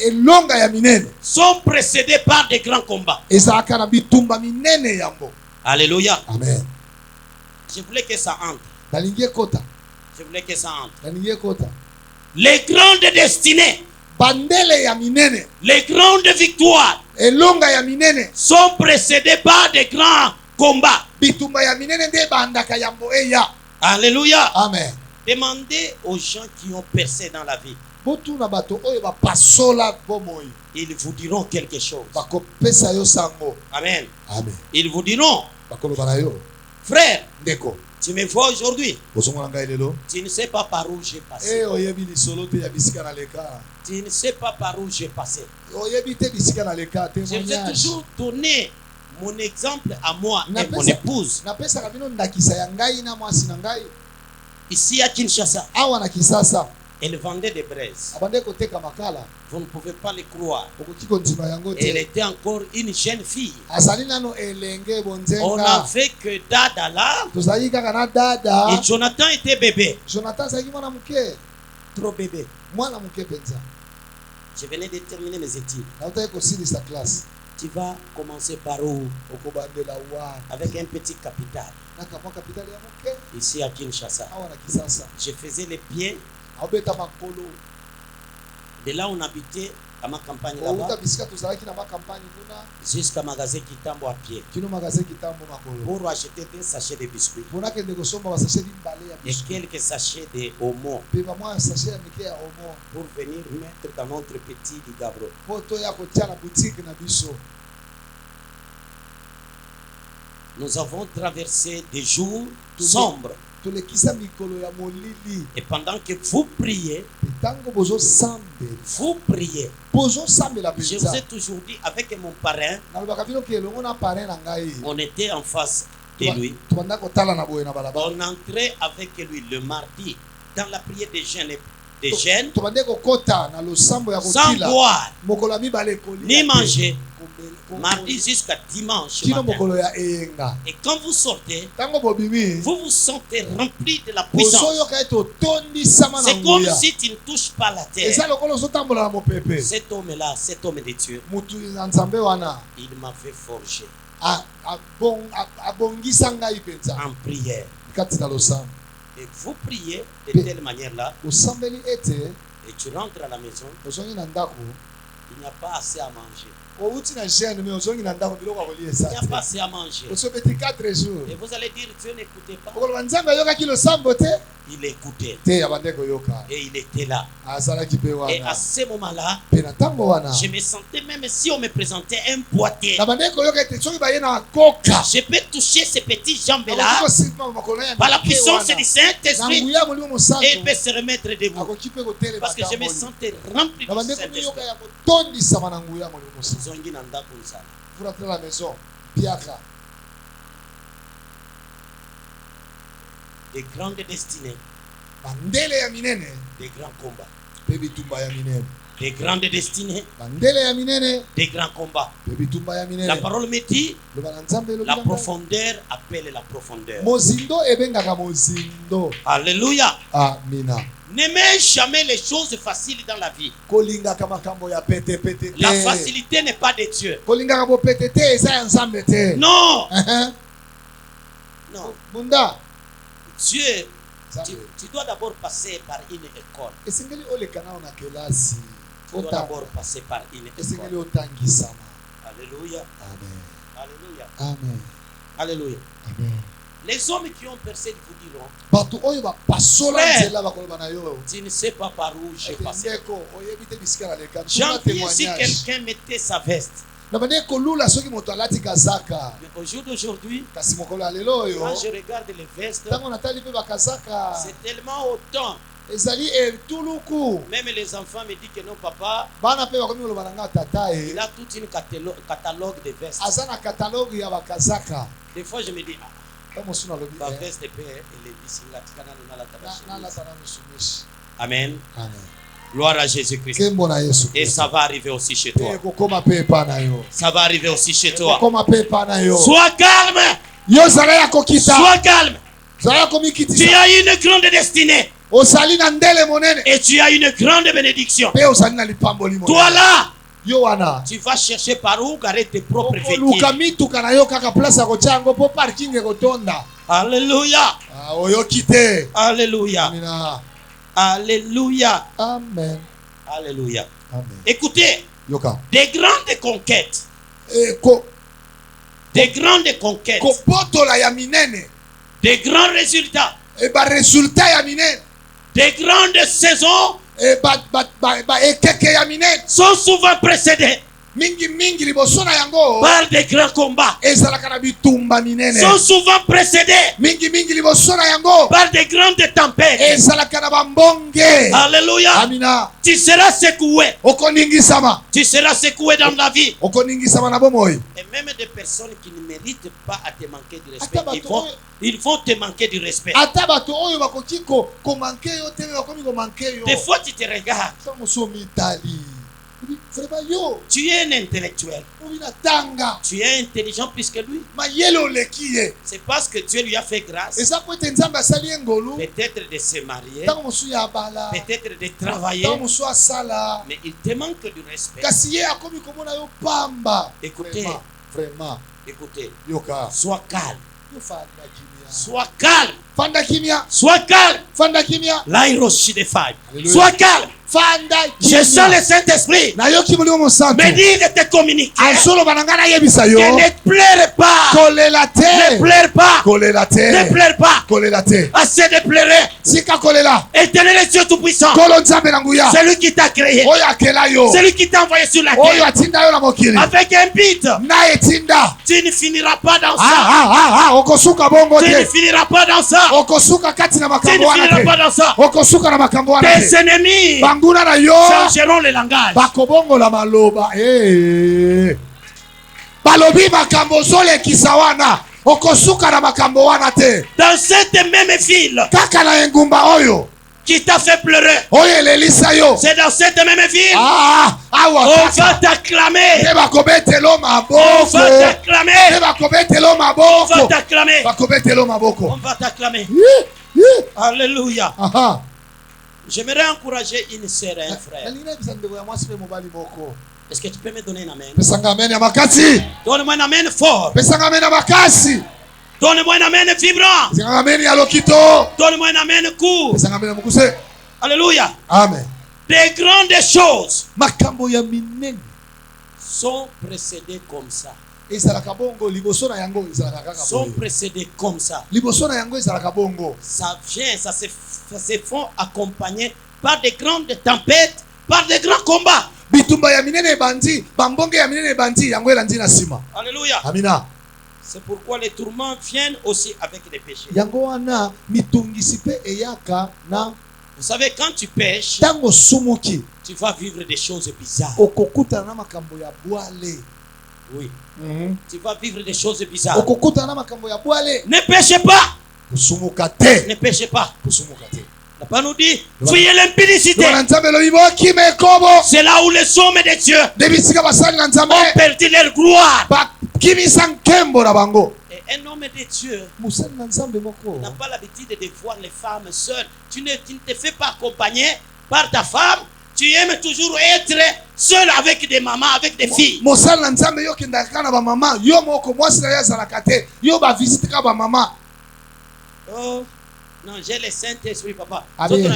elonga ya minene sont précédées par des grands combats. ezalaka na bitumba minene yambo. Alléluia. amen. Je voulais que ça entre. nalingi ekota Je voulais que ça entre. nalingi ekota Les grandes destinées, bandele ya minene les grandes victoires elonga ya minene sont précédées par des grands combats. bitumba ya minene nde ebandaka yambo eya. Alléluia. amen. Demandez aux gens qui ont percé dans la vie. botuna bato oyo bapasola bomoi Ils vous diront quelque chose. bakopesa yo sango. Amen. amen. Ils vous diront, bakoloba na yo frère, ndeko tu me vois aujourd'hui. ozomona ngai lelo Tu ne sais pas par où j'ai passé. oyebi lisolo te ya bisika na leka. Tu ne sais pas par où j'ai passé. oyebi te bisika na leka. Je vous ai témoignage. toujours donné mon exemple à moi et Napesa- mon épouse. napesaka bino ndakisa ya ngai na mwasi na ngai Ici à Kinshasa, awa na Kisasa. elle vendait des braises. abande koteka makala Vous ne pouvez pas le croire. okoki kondima yango Elle te. était encore une jeune fille. azali nano elenge On bonzenga. n'avait que Dada là. tozali kaka na dada. Et Jonathan était bébé. Jonathan azalaki mwana moke Trop bébé. mwana moke mpenza. Je venais de terminer mes études. nautaki kosilisa classe. Tu vas commencer par où? okobandela wa Avec un petit capital. nakamwa kapitali ya moke Ici à Kinshasa. awa na Kisasa. Je faisais les pieds aobeta makolo de là où on habitait à ma campagne outa là-bas bisika tozalaki na bakampagne kuna jusqu'à magasin Kitambo à pied kino magasin kitambo makolo pour acheter des sachets de biscuits ponakende kosomba basashe mibale ya et biso quelques sachets de homo mpe bamwa sashe ya mike ya omo pour venir mettre dans notre petit ligabro. po toya kotia na boutique na biso. Nous avons traversé des jours sombres tolekisa mikolo ya molili et pendant que vous priez, ntango bozosambela je vous mpenza ai toujours dit avec mon parrain, nalobaka bino ke elongo na parrain na ngai on était en face de lui. tobanda kotala na boye na balabala. On entrait avec lui le mardi dans la prière des jeunes, tobande kokota na losambo ya sans kokila boire mokolo ya mibale ekolia ni te. manger, Kombe- mardi jusqu'à dimanche kino matin. mokolo ya eyenga. Et quand vous sortez, ntango bobimi vous vous sentez rempli de la puissance. bozoyoka ete otondisama na C'est comme nguya. si tu ne touches pas la eza terre. lokola ozotambola na mopepe. Cet homme-là, cet homme de Dieu, mutu na nzambe wana il m'avait forgé abongisa ngai mpenza en prière. kati na losambo. Et vous priez de telle manière-là, osambeli ete et tu rentres à la maison, ozongi na ndako il n'y a pas assez à manger. outi na jeune mais ozongi na ndako biloko akolia Il n'y a eza pas assez à manger. osobeti 4 jours Et vous allez dire, Dieu n'écoutait pas. okoloba nzambe ayokaki losambo te Il écoutait. te abande koyoka Et il était là. azalaki mpe Et à wana ce moment-là, mpe na ntango wana je me sentais, même si on me présentait un boîtier, nabande koyoka ete soki baye na koka je peux toucher ces petites jambes-là akoki kosimba makolo ya par la mike puissance wana. du na Saint-Esprit nguya ya molimo mosantu et il peut se remettre debout. akoki mpe kotelema Parce que je me tamboli. sentais rempli na du bandeko Saint-Esprit. miyoka ya kotondisama na nguya ya molimo mosantu Zongi na ndako nzala. pour entrer à la maison piaka Des grandes destinées, bandele ya minene des grands combats. mpe bitumba ya minene Des grandes destinées, bandele ya minene des grands combats. mpe bitumba ya La minene parole me dit, loba na nzambe elobi la na ngai. profondeur appelle la profondeur. mozindo ebengaka mozindo Alléluia. amina N'aimez jamais les choses faciles dans la vie. kolingaka makambo ya petepete La te facilité n'est pas de Dieu. kolingaka bopete te eza ya nzambe te Non, Ehe. non. bunda Dieu, Nzambe. tu dois d'abord passer par une école. esengeli oleka nao na kelasi Tu dois d'abord passer par une esengeli école. otangisama Alléluia. amen Alléluia. amen Alléluia. amen Les hommes qui ont percé vous diront, bato oyo bapasola Frère. nzela bakoloba na yo tu ne sais pas par où j'ai ete passé. ndeko oyebi te bisika na leka J'en tuna prie si témoignage quelqu'un mettait sa veste. na bande kolula soki moto alati kazaka Mais au jour d'aujourd'hui, kasi mokolo ya lelo oyo quand je regarde les vestes, ntango natali mpe bakazaka c'est tellement autant. ezali etuluku Même les enfants me disent que non, papa, bana mpe bakomi koloba na nga tata il e a tout une catalogue de vestes. aza na katalogue ya bakazaka Des fois, je me dis, ah, ntango mosu nalobi ma veste peut elle est ici, là, tu canal, on a la tabac. nalata na misumishi Amen. amen Gloire à Jésus-Christ. nkembo na yesu Et kristo ça va arriver aussi chez mpe toi. ekokoma mpe epa na yo Ça va arriver aussi chez toi. ekokoma mpe epa na yo Sois calme. yo zala ya kokita Sois calme. zala ya Tu komikitisa as une grande destinée ozali na ndele monene et tu as une grande bénédiction. mpe ozali na lipamboli Toi monene là, yo wana tu vas chercher par où garer tes propres okoluka véhicules. mituka na yo kaka place ya kotia yango mpo parking ekotonda Alléluia. oyoki te Alléluia. amina Alléluia. amen Alléluia. amen Écoutez, yoka des grandes conquêtes. Eh, Des grandes conquêtes. kobotola ya minene Des grands résultats. baresultat ya minene Des grandes saisons ekeke ya minene sont souvent précédées mingi liboso na yango par des grands combats. ezalaka na bitumba minene Sont souvent précédées mingi liboso na yango par des grandes tempêtes. ezalaka na bambonge Alléluia. amina Tu seras secoué. okoningisama Tu seras secoué dans la vie. okoningisama na bomoi Et même des personnes qui ne méritent pas à te manquer de respect, Ata bato ils vont te manquer du respect. ata bato oyo bakoki komanke yo te me bakomi komanke yo Des fois, tu te regardes. sa mosu omitali vraiment yo Tu es un intellectuel. obi na tanga Tu es intelligent plus que lui. mayele oleki ye C'est parce que Dieu lui a fait grâce. eza po ete nzambe asali ye ngolu Peut-être de se marier. ntango mosu ya bala Peut-être de travailler. ntango mosu asala Mais il te manque du respect. kasi ye akomi komona yo pamba Écoutez. vraiment Écoutez, yoka sois calme. yo fanda kimia Sois calme. fanda kimia Sois calme. fanda kimia L'Airoshi des femmes. Alléluia. Sois calme. fanda Je sens le Saint-Esprit nayoki molimo mosantu me dire de te communiquer. azoloba na ngai nayebisa yo Que ne pleure pas. kolela Ne te pleure pas. kolela Ne te pleure pas. kolela te Assez de pleurer. tika kolela Éternel Dieu Tout-Puissant. kolo nzambe na nguya C'est lui qui t'a créé. oyo akela yo C'est lui qui t'a envoyé sur la oyo terre. atinda yo na mokili Avec un but. na etinda Tu ne finiras pas dans ça. okosuka bongo Tu ne te finiras pas dans ça. okosuka kati na Tu makambo ne wana finiras pas te dans ça. okosuka na makambo wana Tes te ennemis banguna na yo changeront le langage. bakobongola maloba balobi makambo ozolekisa wana okosuka na makambo wana te Dans cette même ville kaka na engumba oyo qui t'a fait pleurer, oyo elelisa yo c'est dans cette même ville awa on kaka va t'acclamer. te bakobetela On maboko va te t'acclamer. bakobetela On va maboko t'acclamer. bakobetela On maboko va t'acclamer. Yi. Alléluia. Aha. J'aimerais encourager une sœur et un frère. nalingi nayebisa ndeko ya mwasi mpe mobali moko Est-ce que tu peux me donner un amen? pesanga amen ya makasi Donne-moi un amen fort. pesanga amen ya makasi Donne-moi un amen vibrant. pesanga amen ya lokito Donne-moi un amen court. pesanga amen ya mokuse Alléluia. amen Des grandes choses makambo ya minene sont précédés comme ça. ezalaka bongo liboso na yango ezalaka kaka Sont boye précédés comme ça. liboso na yango ezalaka bongo Ça vient, ça se font accompagner par des grandes tempêtes, par des grands combats. bitumba ya minene ebandi bambonge ya minene ebandi yango elandi na nsima. Alléluia. Amina. C'est pourquoi les tourments viennent aussi avec les péchés. yango wana mitungisi mpe eyaka na Vous savez, quand tu pêches, ntango osumuki tu vas vivre des choses bizarres. okokutana na makambo ya bwale. Oui. Tu vas vivre des choses bizarres. okokutana na makambo ya bwale. Ne péchez pas. kosumuka te. Ne péchez pas. kosumuka te. La parole nous dit, fuyez l'impudicité. na nzambe elobi bokima ekobo. C'est là où les hommes de Dieu nde bisika basali na nzambe ont perdu leur gloire. bakimisa nkembo na bango. Et un homme de Dieu mosali na nzambe moko n'a pas l'habitude de voir les femmes seules. Tu ne te fais pas accompagner par ta femme. Tu aimes toujours être seul avec des mamans, avec des filles. mosali na nzambe yo okendaka kaka na bamama yo moko mwasi na yo azalaka te yo bavisite kaka bamama. Oh, non, j'ai le Saint-Esprit, papa. Amen.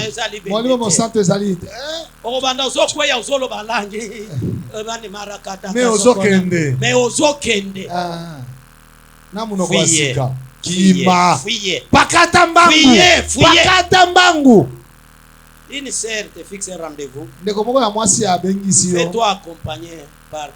molimo mosantu ezali me ozokende mais ozokende. na munoko Fuyez. asika kima Fuyez. pakata mbangu Fuyez. pakata mbangu. Une sœur te fixe un rendez-vous. ndeko moko ya mwasi abengisi yo Fais-toi accompagner par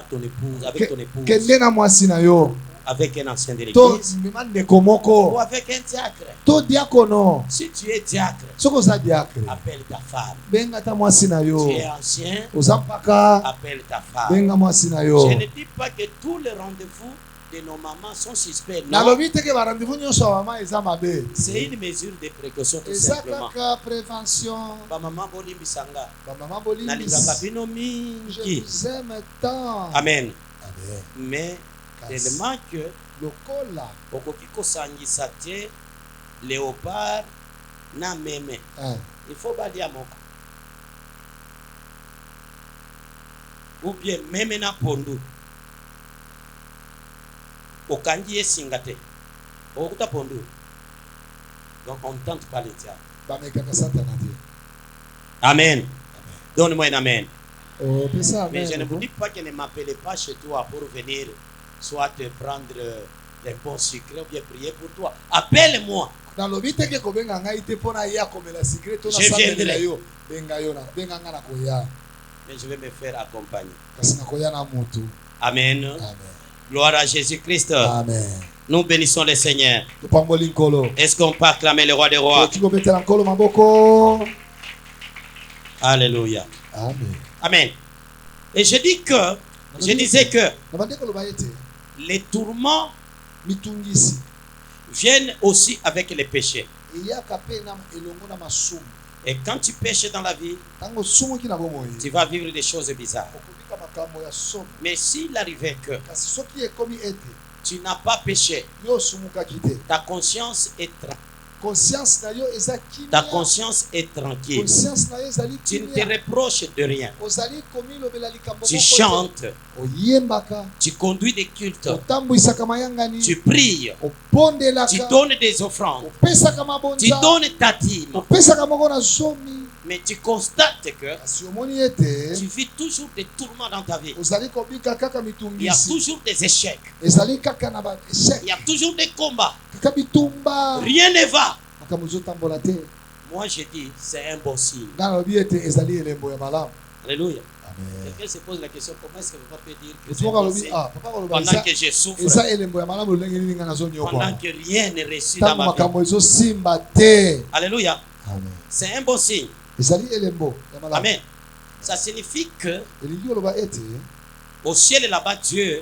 ton épouse, avec ton épouse, kende na mwasi na yo avec un ancien de to l'église, mema ndeko moko ou avec un diacre. to diakono. Si tu es diacre, soki oza diakre appelle ta femme. benga ta mwasi na yo. Tu es ancien, oza mpaka appelle ta femme. benga mwasi na yo. Je ne dis pas que tous les rendez-vous de nos mamans sont suspects. Non, nalobi teke barandevous nyonso ya mama eza mabe. c'est une mesure de précaution tout eza simplement. kaka prévention. Bamama bolimbisanga. bamama Nalingaka bolimbisi bino je mingi. vous aime tant. Amen. Amen. Mais Kasi tellement que lokola okoki kosangisa te léopard na meme. Il faut balia moko. Ou bien meme na pondu. Okangi esinga te. Okuta pondu. Donc on ne tente pas le diable. bamekaka satana te. Amen. Donne-moi un amen. opesa Mais je ne vous amen. dis pas que ne m'appelez pas chez toi pour venir soit te prendre des bons sucres ou bien prier pour toi. Appelle-moi. nalobi teke kobenga ngai te mpo na ye akomela sikre to Je nasamelela viendrai. yo benga nga na koya Mais je vais me faire accompagner. kasi nakoya na mutu. Amen. Amen. Gloire à Jésus-Christ. Amen. Nous bénissons le Seigneur. topamboli nkolo Est-ce qu'on peut acclamer le roi des rois? toki kobetela nkolo maboko. Alléluia. Amen. Amen. Et je disais que nabandi koloba ete les tourments mitungisi viennent aussi avec les péchés. eyaka mpe na elongo na masumu. Et quand tu pêches dans la vie, ntango osumuki na bomoi tu vas vivre des choses bizarres. okobika makambo ya somo. Mais s'il arrivait que kasi soki ekomi ete tu n'as pas péché, yo osumukaki te ta conscience est conscience na yo eza ta kimia. conscience est tranquille. conscience na yo ezali Tu ne te kimia. reproches de rien. ozali komilobela likambo Tu moko te. chantes, oyembaka tu conduis des cultes, otambwisaka mayangani tu pries, tu opondelaka donnes des offrandes, opesaka tu mabonza donnes ta dîme. opesaka moko na zomi. Mais tu constates que kasi omoni ete tu vis toujours des tourments dans ta vie. ozali kobika kaka Il y a mitungisi toujours des échecs. ezali kaka na baeshek Il y a toujours des combats. kaka bitumba Rien ne va. makambo ezotambola te. Moi, je dis, c'est un bon signe. nga nalobi ete ezali elembo ya malamu. Alléluia. Amen. Quelqu'un se pose la question, comment est-ce que papa peut dire que Eti c'est un moko bon alobi signe papa koloba pendant que je souffre, eza elembo ya malamu lolenge nini nga pendant nazonyokwana que rien n'est reçu dans ntango ma vie? makambo ezosimba te. Alléluia. Amen. C'est un bon signe. ezali elembo ya malamu. Amen. Ça signifie que elingi oloba ete au ciel là-bas, Dieu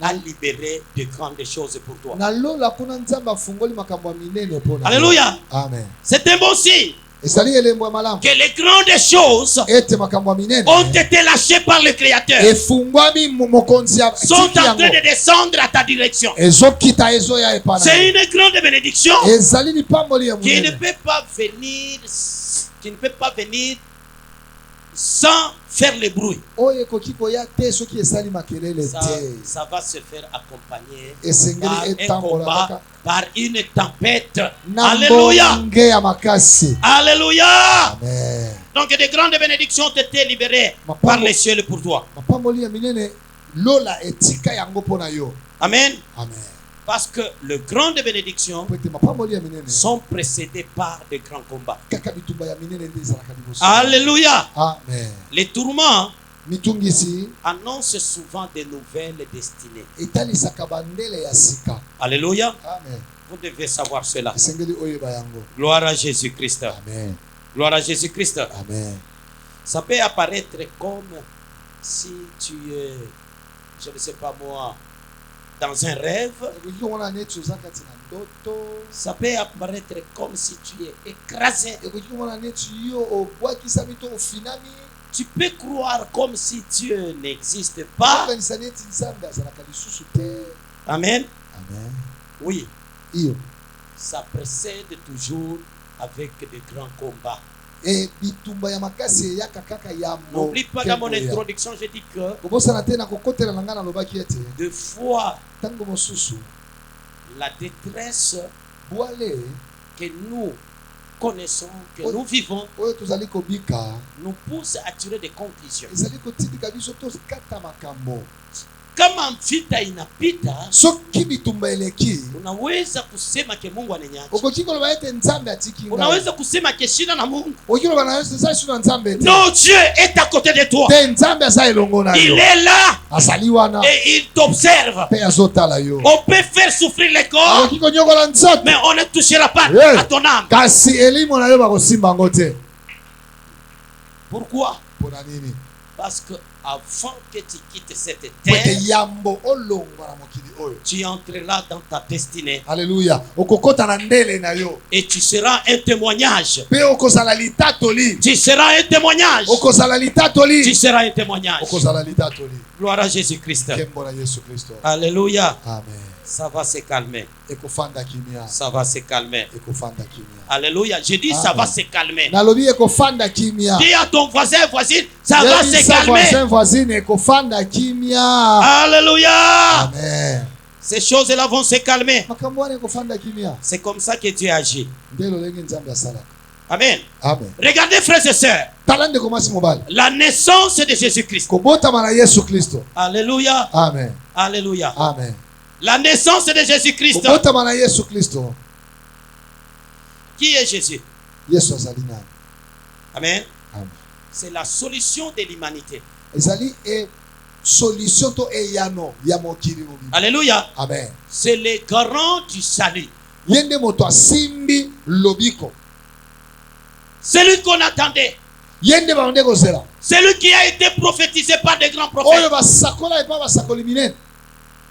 a libéré de grandes choses pour toi. nalola kuna nzambe afungoli makambo ya minene mpona. Alléluia. Amen. C'est un bon signe ezali elembo ya malamu que les grandes choses ete makambo ya minene ont été lâchées par le Créateur, efungwami mokonzi ya sont en tiki train yango de descendre à ta direction. ezokita ezoya epa na C'est yo. une grande bénédiction ezali lipamboli ya qui ne monene peut pas venir, qui ne peut pas venir sans faire le bruit. oyo ekoki koya te soki esali makelele Ça, te. ça va se faire accompagner par esengeli un etambola combat, kaka par une tempête. na Alléluia. mbonge ya makasi. Alléluia. Amen. Donc de grandes bénédictions ont été libérées par les cieux pour toi. mapamboli ya minene lola etika yango mpo na yo. Amen. Amen. Parce que les grandes bénédictions Po ete mapamboli ya minene sont précédées par de grands combats. kaka bitumba ya minene nde ezalaka liboso. Alléluia. Amen. Les tourments mitungisi annoncent souvent de nouvelles destinées. etalisaka bandele ya sika. Alléluia. Amen. Vous devez savoir cela. esengeli oyeba yango. Gloire à Jésus-Christ. Amen. Gloire à Jésus-Christ. Amen. Ça peut apparaître comme si tu es, je ne sais pas moi, dans un rêve. ekoki komona neti oza kati na ndoto. Ça peut apparaître comme si tu es écrasé. ekoki komona neti yo obwakisami to ofinami. Tu peux croire comme si Dieu n'existe pas. okanisa neti nzambe azalaka lisusu te. Amen. Amen. Oui, iyo ça précède toujours avec de grands combats. e bitumba ya makasi eyaka kaka ya N'oublie pas dans mon introduction, je dis que kobosana te na kokotela na ngai nalobaki ete deux fois ntango mosusu la détresse bwale que nous connaissons, que nous vivons, oyo tozali kobika nous pousse à tirer des conclusions. ezali kotindika biso tokata makambo. Kama mvita inapita, soki bitumba eleki unaweza kusema ke Mungu ananiacha. okoki koloba ete nzambe atiki ngai. Unaweza kusema ke shida na Mungu. okoki koloba na eza shida na nzambe te. Non, Dieu est à côté de toi. te nzambe aza elongo na Il yo. est là azali wana et il t'observe. mpe azotala yo. On peut faire souffrir les corps, akoki konyokola nzoto mais on ne touchera pas Yeah. à ton âme. kasi elimo na yo bakosimba yango te. Pourquoi? mpona nini? Parce que avant que tu quittes cette po ete terre, yambo olongwa na mokili oyo. tu entreras dans ta destinée Alléluia. okokota na ndele na yo et tu seras un témoignage. mpe okozala litatoli. Tu seras un témoignage. okozala Tu litatoli. seras un témoignage. okozala litatoli. Gloire à Jésus-Christ. nkembo na yesu kristo. Alléluia. amen. Ça va se calmer. ekofanda kimia. Ça va se calmer. ekofanda kimia. Alléluia. J'ai dit ça Amen. va se calmer. nalobi ekofanda kimia. Dis à ton voisin, voisine, ça va se Yebisa calmer. voisin voisine ekofanda kimia. Alléluia. amen. Ces choses-là vont se calmer. makambo wana ekofanda kimia. C'est comme ça que Dieu agit. nde lolenge nzambe asalaka. Amen. amen. Regardez, frères et sœurs, tala ndeko mwasi mobali. la naissance de Jésus-Christ. kobotama na yesu kristo. Alléluia. amen. Alléluia. amen. La naissance de Jésus-Christ. kobotama na yesu kristo. Qui est Jésus? yesu azali nani? Amen. amen. C'est la solution de l'humanité. ezali solution to eyano ya mokili mobimba. Alléluia. amen. C'est le garant du salut. ye nde moto asimbi lobiko. Celui qu'on attendait. ye nde bande kozela. Celui qui a été prophétisé par des grands prophètes. oyo basakola epa basakoli minene.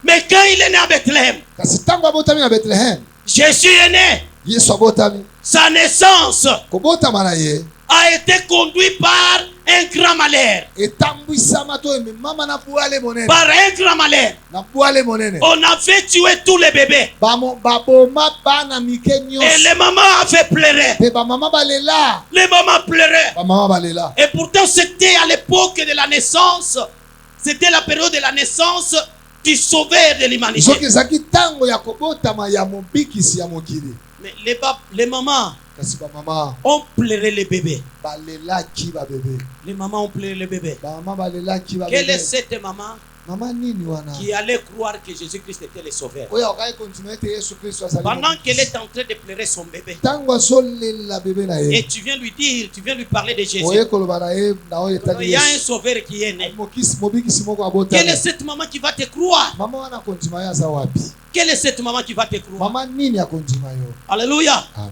Mais quand il est né à Bethléem, kasi ntango abotami na betlehem Jésus est né. yesu abotami. Sa naissance kobotama na ye a été conduit par un grand malheur. etambwisama to ememama na bwale monene. Par un grand malheur. na bwale monene. On avait tué tous les bébés. baboma bana mike Et nyonso. les mamans avaient pleuré. mpe bamama balela. Les mamans pleuraient. bamama balela. Et pourtant, c'était à l'époque de la naissance. C'était la période de la naissance du sauveur de soki l'humanité. ezalaki ntango ya kobotama ya mobikisi ya mokili. Mais les mamans kasi bamama ont pleuré les bébés. balelaki babebe. Les mamans ont pleuré les bébés. bamama balelaki Quelle est babebe. cette maman mama nini wana qui allait croire que Jésus-Christ était le sauveur? oyo akai kontinue ete yesu kristo azali Pendant mobikisi. qu'elle est en train de pleurer son bébé. ntango azolela bebe na Et ye tu viens lui dire, tu viens lui parler de Jésus. oye koloba na ye na oyo etali Il y a un yesu. sauveur qui est né. mobikisi moko Quelle est abotami. cette maman qui va te croire? mama wana akondima yo aza wapi? Quelle est cette maman qui va te croire? mama nini akondima yo? Alléluia. amen.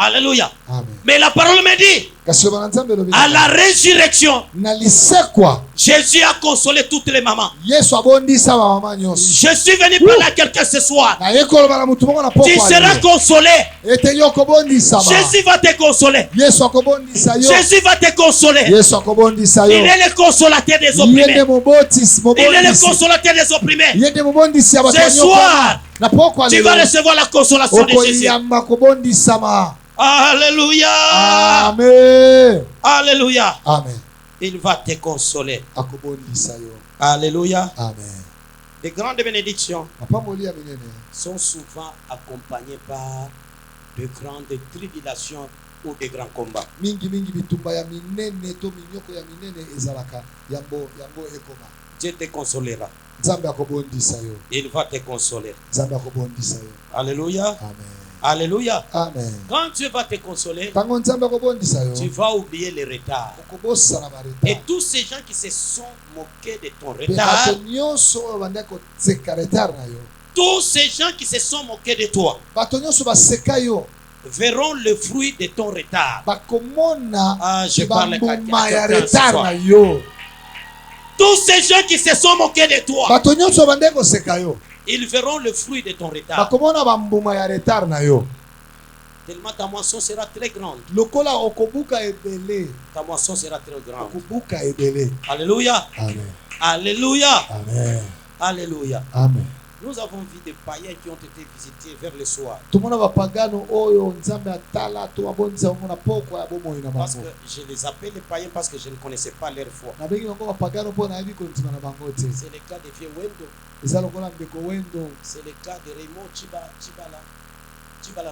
Alléluia. amen. Mais la parole me dit, kasi loba na nzambe elobi à la résurrection, na lisekwa Jésus a consolé toutes les mamans. yesu abondisa bamama nyonso. Je suis venu parler à quelqu'un ce soir. naye koloba na motu moko na Tu poko seras consolé. ete yo okobondisama. Jésus va te consoler. yesu akobondisa yo. Jésus va te consoler. yesu akobondisa Il yo. est le consolateur des ye nde opprimés. mobotisi Il est le mobondisi. consolateur des opprimés. ye nde mobondisi ya bato Ce banyokoma. soir, na poko tu vas alelo recevoir la consolation de Jésus. okoyamba kobondisama. Alléluia. amen. Alléluia. amen. Il va te consoler. akobondisa yo. Alléluia. amen. Les grandes bénédictions mapamboli ya minene sont souvent accompagnées par de grandes tribulations ou de grands combats. mingi bitumba ya minene to minyoko ya minene ezalaka yango ekoma. Dieu te consolera. Nzambe akobondisa yo. Il va te consoler. Nzambe akobondisa yo. Alléluia. Amen. Alléluia. Amen. Quand Dieu va te consoler, Tango nzambe akobondisa yo. tu vas oublier les retards. Okobosa na bareta. Et tous ces gens qui se sont moqués de ton Bato retard, nyonso oyo banda kotseka retard na yo. tous ces gens qui se sont moqués de toi, Bato nyonso baseka yo. verront le fruit de ton retard. Bakomona Je parle bambuma ya quelqu'un ce retard soir. na yo. Tous ces gens qui se sont moqués de toi, Bato nyonso banda koseka yo. ils verront le fruit de ton retard. Bakomona bambuma ya retard na yo. Tellement ta moisson sera très grande. Lokola okobuka ebele. Ta moisson sera très grande. Okobuka ebele. Alléluia. Amen. Alléluia. Amen. Alléluia. Amen. Nous avons vu des païens qui ont été visités vers le soir. Tumona bapagano oyo nzambe atala to abonza ngona poko ya bomoi na Parce bango. que je les appelle les païens parce que je ne connaissais pas leur foi. Na bengi bango bapagano po na yebi ko ntima na bango te. C'est le cas de Vieux Wendo. Eza lokola mbeko wendo. C'est le cas de Raymond Chibala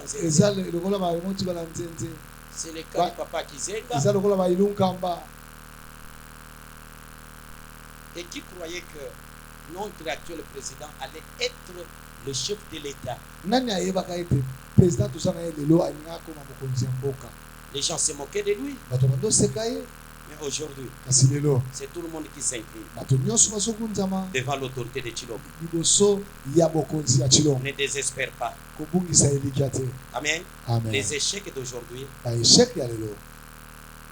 Nzenze. Eza lokola ba remoti bala nzenze. C'est le cas de Papa Kizenga. Eza lokola ba ilunkamba. Et qui croyait que notre actuel président allait être le chef de l'État. Nani ayebaka ete président tosana ye lelo alinga koma mokonzi ya mboka. Les gens se moquaient de lui. Bato bando seka ye. Mais aujourd'hui, Kasi lelo c'est tout le monde qui s'incline bato nyonso bazokunzama devant l'autorité de Chilombo. liboso ya bokonzi ya Chilombo. Ne désespère pas. Kobungisa elikia te. Amen. Amen. Les échecs d'aujourd'hui Ba échec ya lelo.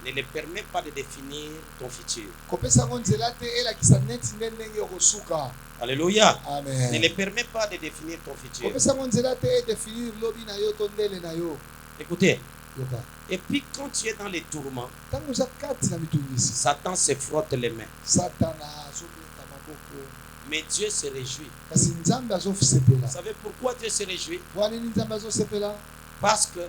ne les permet pas de définir ton futur. Kopesa ngo nzela te elakisa neti ndenge yokosuka. Alléluia. Ne Amen. les permet pas de définir ton futur. Kopesa ngo nzela te definir lobi na yo to ndele na yo. Écoutez, Yoka. et puis quand tu es dans les tourments, Tango za kati na mitungisi. Satan se frotte les mains. Satana azobeta maboko. Mais Dieu se réjouit. Kasi nzambe azosepela. Vous savez pourquoi Dieu se réjouit? Wani nzambe azosepela? Parce que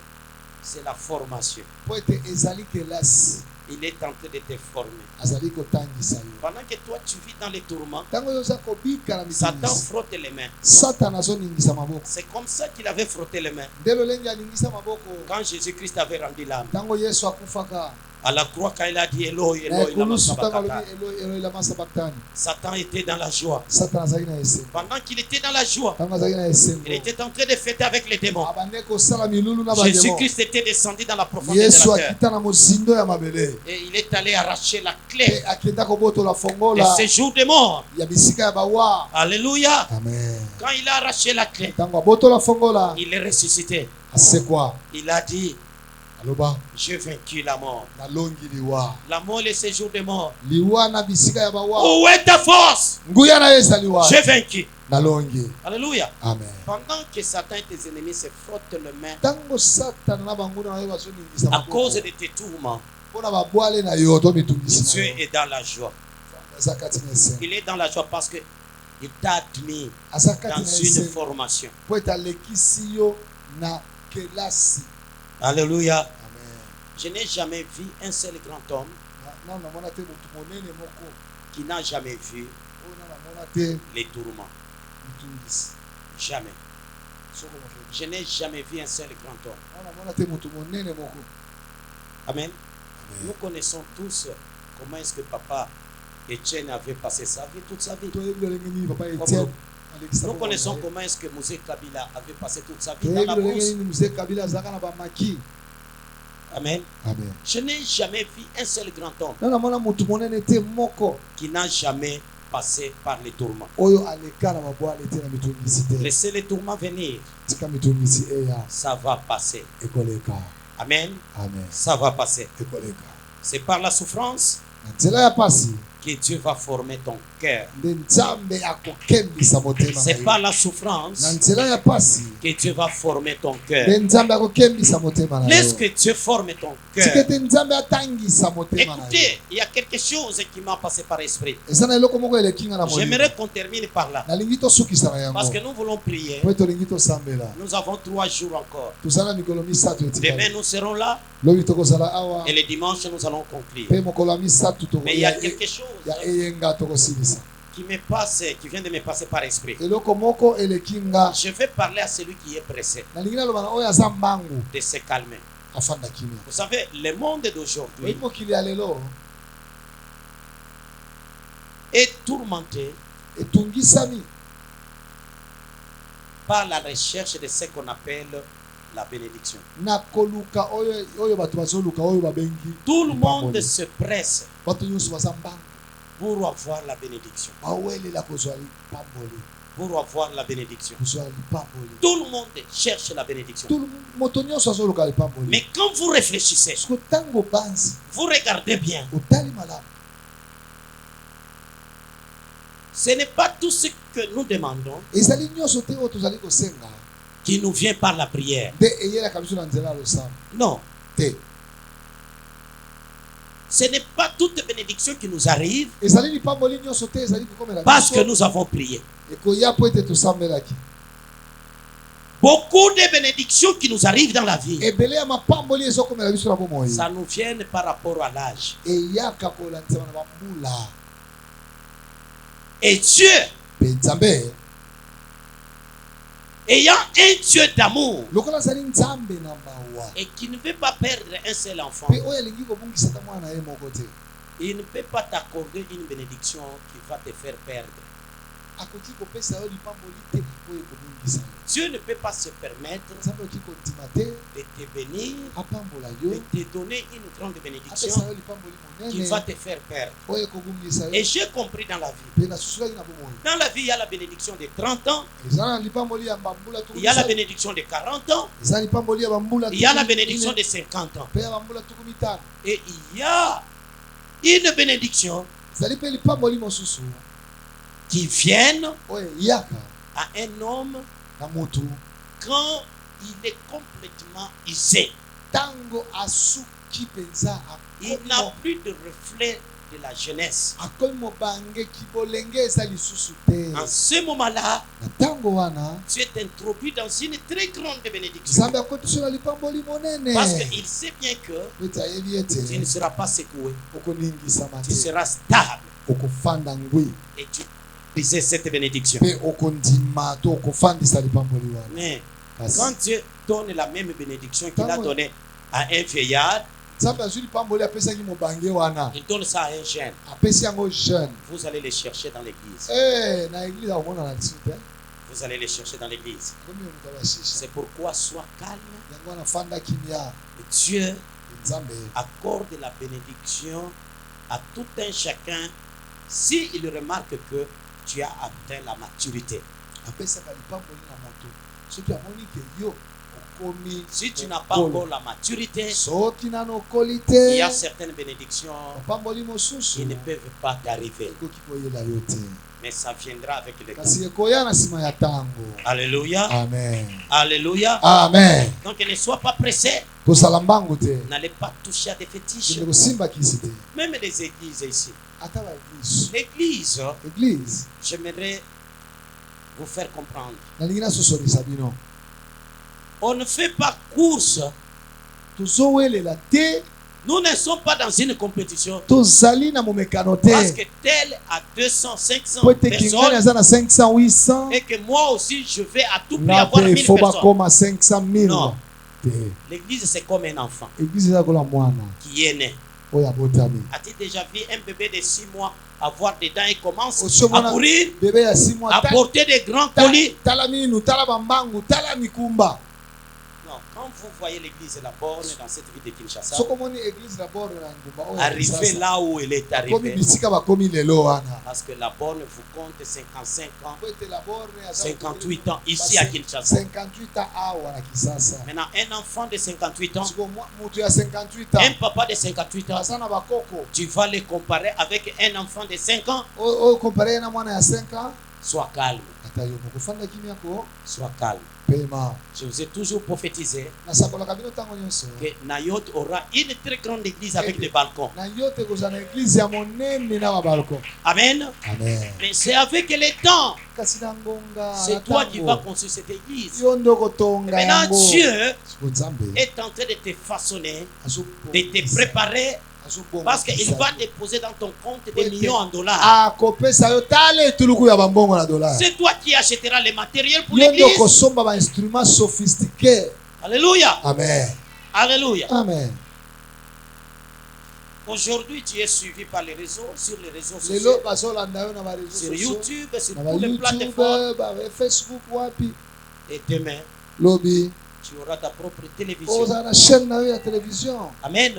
c'est la formation. Po ete ezali kelasi. Il est en train de te former. Azali kotangisa yo. Pendant que toi tu vis dans les tourments, Tango yoza kobika na Satan mitungisi. frotte les mains. Satana azoningisa maboko. C'est comme ça qu'il avait frotté les mains. Ndelo lengi alingisa maboko. Quand Jésus-Christ avait rendu l'âme Tango Yesu akufaka. à la croix, quand il a dit Eloi, Na Eloi, lama ekulusu tango sabachthani, alobi Eloi Eloi lama sabachthani. Satan était dans la joie. Satana azali na esengo. Pendant qu'il était dans la joie, Tango azali na esengo. il était en train de fêter avec les démons. Abande kosala milulu na bademo. Jésus-Christ était descendu dans la profondeur Yesu de la terre. akita na mozindo ya mabele. Et il est allé arracher la Pe clé akenda kobotola de fongola ces jours de mort. ya bisika ya bawa. Alléluia. Amen. Quand il a arraché la clé, Tango abotola fongola il est ressuscité. asekwa. Il a dit, Aloba j'ai vaincu la mort. nalongi liwa. La mort et ces jours de mort. Liwa na bisika ya bawa. Où est ta force? Nguya na Yesu liwa. J'ai vaincu. Nalongi. Alléluia. Amen. Pendant que Satan et tes ennemis se frottent les mains Tango Satana na bango na yo bazoningisa à maboko. cause de tes tourments, Pona babwale na yo to mitungisi Dieu na yo. est dans la joie. Azakati na esengo. Il est dans la joie parce que il t'a admis Azakati dans na une esengo. formation. Po etalekisi yo na kelasi. Alléluia. Amen. Je n'ai jamais vu un seul grand homme Na namona te mutu monene moko. qui n'a jamais vu Oyo na namona te les tourments. mitungisi. Jamais. Soko mokili. Je n'ai jamais vu un seul grand homme. Na namona te mutu monene moko. Amen. Nous Amen. connaissons tous comment est-ce que papa Etienne avait passé sa vie, toute sa vie. Toyebi lolenge nini papa Etienne alekisa Nous moko connaissons na ye. comment est-ce que Mosé Kabila avait passé toute sa vie dans Toyebi la lolenge bourse. nini mzee Kabila azalaka na bamaki. Amen. Amen. Je n'ai jamais vu un seul grand homme Na namona mutu monene te moko qui n'a jamais passé par les tourments. oyo aleka na mabwale te na mitungisi te. Laissez les tourments venir, Tika mitungisi eya ça va passer. ekoleka. Amen. Amen. Ça va passer. Ekoleka. C'est par la souffrance Na nzela ya pasi que Dieu va former ton cœur. nde nzambe akokembisa motema na C'est yo. par la souffrance Na nzela ya pasi que Dieu va former ton cœur. nde nzambe akokembisa motema na Laisse yo. que Dieu forme ton Tika cœur. ete nzambe atangisa motema na yo. Écoutez, il y a quelque chose qui m'a passé par esprit. eza na eloko moko elekinga na molimo. J'aimerais qu'on termine par là. nalingi tosukisa na Parce yango que nous voulons prier. po tolingi tosambela. Nous avons 3 jours encore. tozala mikolo misato Demain, etikali. nous serons là. lobi tokozala awa Et le dimanche, nous allons conclure. mpe mokolo ya misatu Mais il y a quelque chose ya eyenga tokosilisa. qui me passe, qui vient de me passer par esprit. eloko moko elekinga Je vais parler à celui qui est pressé nalingi naloba na oyo aza mbangu de se calmer. afanda kimia. Vous savez, le monde d'aujourd'hui Mokili ya lelo est tourmenté etungisami par la recherche de ce qu'on appelle la bénédiction. na koluka oyo bato bazoluka oyo babengi. Tout le monde se presse Bato nyonso baza mbangu pour avoir la bénédiction. bawelela kozwa lipamboli, Pour avoir la bénédiction. kozwa lipamboli. Tout le monde cherche la bénédiction. Moto nyonso azoluka lipamboli. Mais quand vous réfléchissez, Siko ntango banzi vous regardez bien, otali malamu, ce n'est pas tout ce que nous demandons ezali nyonso te oyo tozali kosenga qui nous vient par la prière. nde eyelaka biso na nzela ya losambo Non, te. ce n'est pas toute bénédiction qui nous arrive Ezali lipamboli nyonso te ezali kokomela parce que biso nous avons prié. ekoya po ete tosambelaki. Beaucoup de bénédictions qui nous arrivent dans la vie, Ebele ya mapamboli ezokomela biso na bomoi ça nous vient par rapport à l'âge. eyaka kolandisama na bambula. Et Dieu, Mpe nzambe ayant un Dieu d'amour lokola azali nzambe na mawa et qui ne veut pas perdre un seul enfant, mpe oyo alingi kobungisaka mwana ye moko te, il ne peut pas t'accorder une bénédiction qui va te faire perdre. akoki kopesa yo lipamboli te oyo ekobungisa yo. Dieu ne peut pas se permettre nzambe okoki kondima te de te bénir, apambola de yo, te donner une grande apesa bénédiction yo lipamboli qui va monene te faire perdre. oyo ekobungisa Et yo. j'ai compris dans la vie. Mpe nasusulaki na bomoi Dans la vie, il y a la bénédiction de 30 ans, eza na lipamboli ya bambula il y a la tuku bénédiction de 40 ans, eza lipamboli ya bambula il y a la tuku bénédiction mine, de 50 ans. mpe ya bambula tuku mitano. Et il y a une bénédiction ezali mpe lipamboli mosusu qui vient oyo eyaka à un homme na motu quand il est complètement usé. ntango asuki mpenza Il n'a plus de reflet de la jeunesse. akomi mobangeki bolenge eza lisusu te. En ce moment-là, Na ntango wana tu es introduit dans une très grande bénédiction. nzambe akotisi na lipamboli monene Parce qu'il sait bien que ete ayebi tu ne ete seras pas secoué. okoningisama Tu te, seras stable. okofanda ngwi Et tu brises cette bénédiction. mpe okondima to okofandisa lipamboli wana. Mais Kasi quand Dieu donne la même bénédiction qu'il a Tango- donnée à un vieillard, nzambe azwi lipamboli apesaki mobange wana il donne ça à un jeune. apesi yango jeune. Vous allez les chercher dans l'église. Na eglize akomonana lisu te, Vous allez les chercher dans l'église. akomi moto abashisha C'est pourquoi sois calme. yango wana fanda kimia. Et Dieu Nzambe accorde la bénédiction à tout un chacun s'il remarque que tu as atteint la maturité. apesaka lipamboli na moto soki amoni ke yo okomi Si tu n'as pas okolo. encore la maturité, soki nano okoli il y a te certaines bénédictions mapamboli mosusu qui ne peuvent pas t'arriver. ekoki koyela yo te, Mais ça viendra avec le temps. kasi ekoya na nsima ya ntango. Alléluia. Amen, Alléluia. amen. Donc ne sois pas pressé. tosala mbangu te, N'allez pas toucher à des fétiches. kende kosimba kisi te, Même les églises ici. ata baeglise L'église, eglise j'aimerais vous faire comprendre. nalingi nasosolisa bino, On ne fait pas course. tozowelela te, Nous ne sommes pas dans une compétition. tozali na momekano Parce te que tel a 200, 500 po ete kingani personnes aza na 500 800 et que moi aussi je vais à tout prix nga avoir mpe 1000 fo personnes. bakoma 500 000 Non. te. L'église c'est comme un enfant Eglise eza kola mwana qui est né. oyo abotami. As-tu déjà vu un bébé de 6 mois avoir des dents et commence Osomona à courir, bebe ya 6 mois à porter des grands colis? tala minu, tala bambangu, tala mikumba. Non, quand vous voyez l'église La Borne dans cette ville de Kinshasa, Soko moni église la borne na ngumba oyo. arriver là où elle est Komi arrivée, bisika bakomi lelo wana. parce que La Borne vous compte 55 ans, Po ete la borne aza 58 ans ici à Kinshasa. 58 ans awa na Kinshasa. Maintenant, un enfant de 58 ans, Siko mutu ya 58 ans. un papa de 58 ans, Aza na bakoko. tu vas les comparer avec un enfant de 5 ans. Oyo compare na mwana ya 5 ans. Sois calme, Ata yo mokofanda kimia ko sois calme. pema. Je vous ai toujours prophétisé Nasakolaka bino ntango nyonso. que Nayot aura une très grande église avec des balcons. Na yo te kozala na église ya monene na babalko. Amen. Amen. Mais c'est avec le temps. Kasi na ngonga C'est toi qui vas construire cette église. yo ndo kotonga Maintenant, yango. Dieu Siko Nzambe est en train de te façonner, azobongisa- de te préparer, azobongisa parce qu'il va déposer dans ton compte des Ouais, millions en dollars. akopesa yo tala etuluku ya bambongo na dollar. C'est toi qui achèteras les matériels pour Yo ndo l'église. kosomba ba instrument sophistiqué. Alléluia. Amen. Alléluia. Amen. Aujourd'hui, tu es suivi par les réseaux, sur les réseaux Lelo sociaux, bazolanda yo na ba réseaux sur sociaux, YouTube, sur na ba toutes les YouTube, plateformes. ba Facebook wapi. Et demain, Lobi. tu auras ta propre télévision. Oza na chaîne na yo ya télévision. Amen.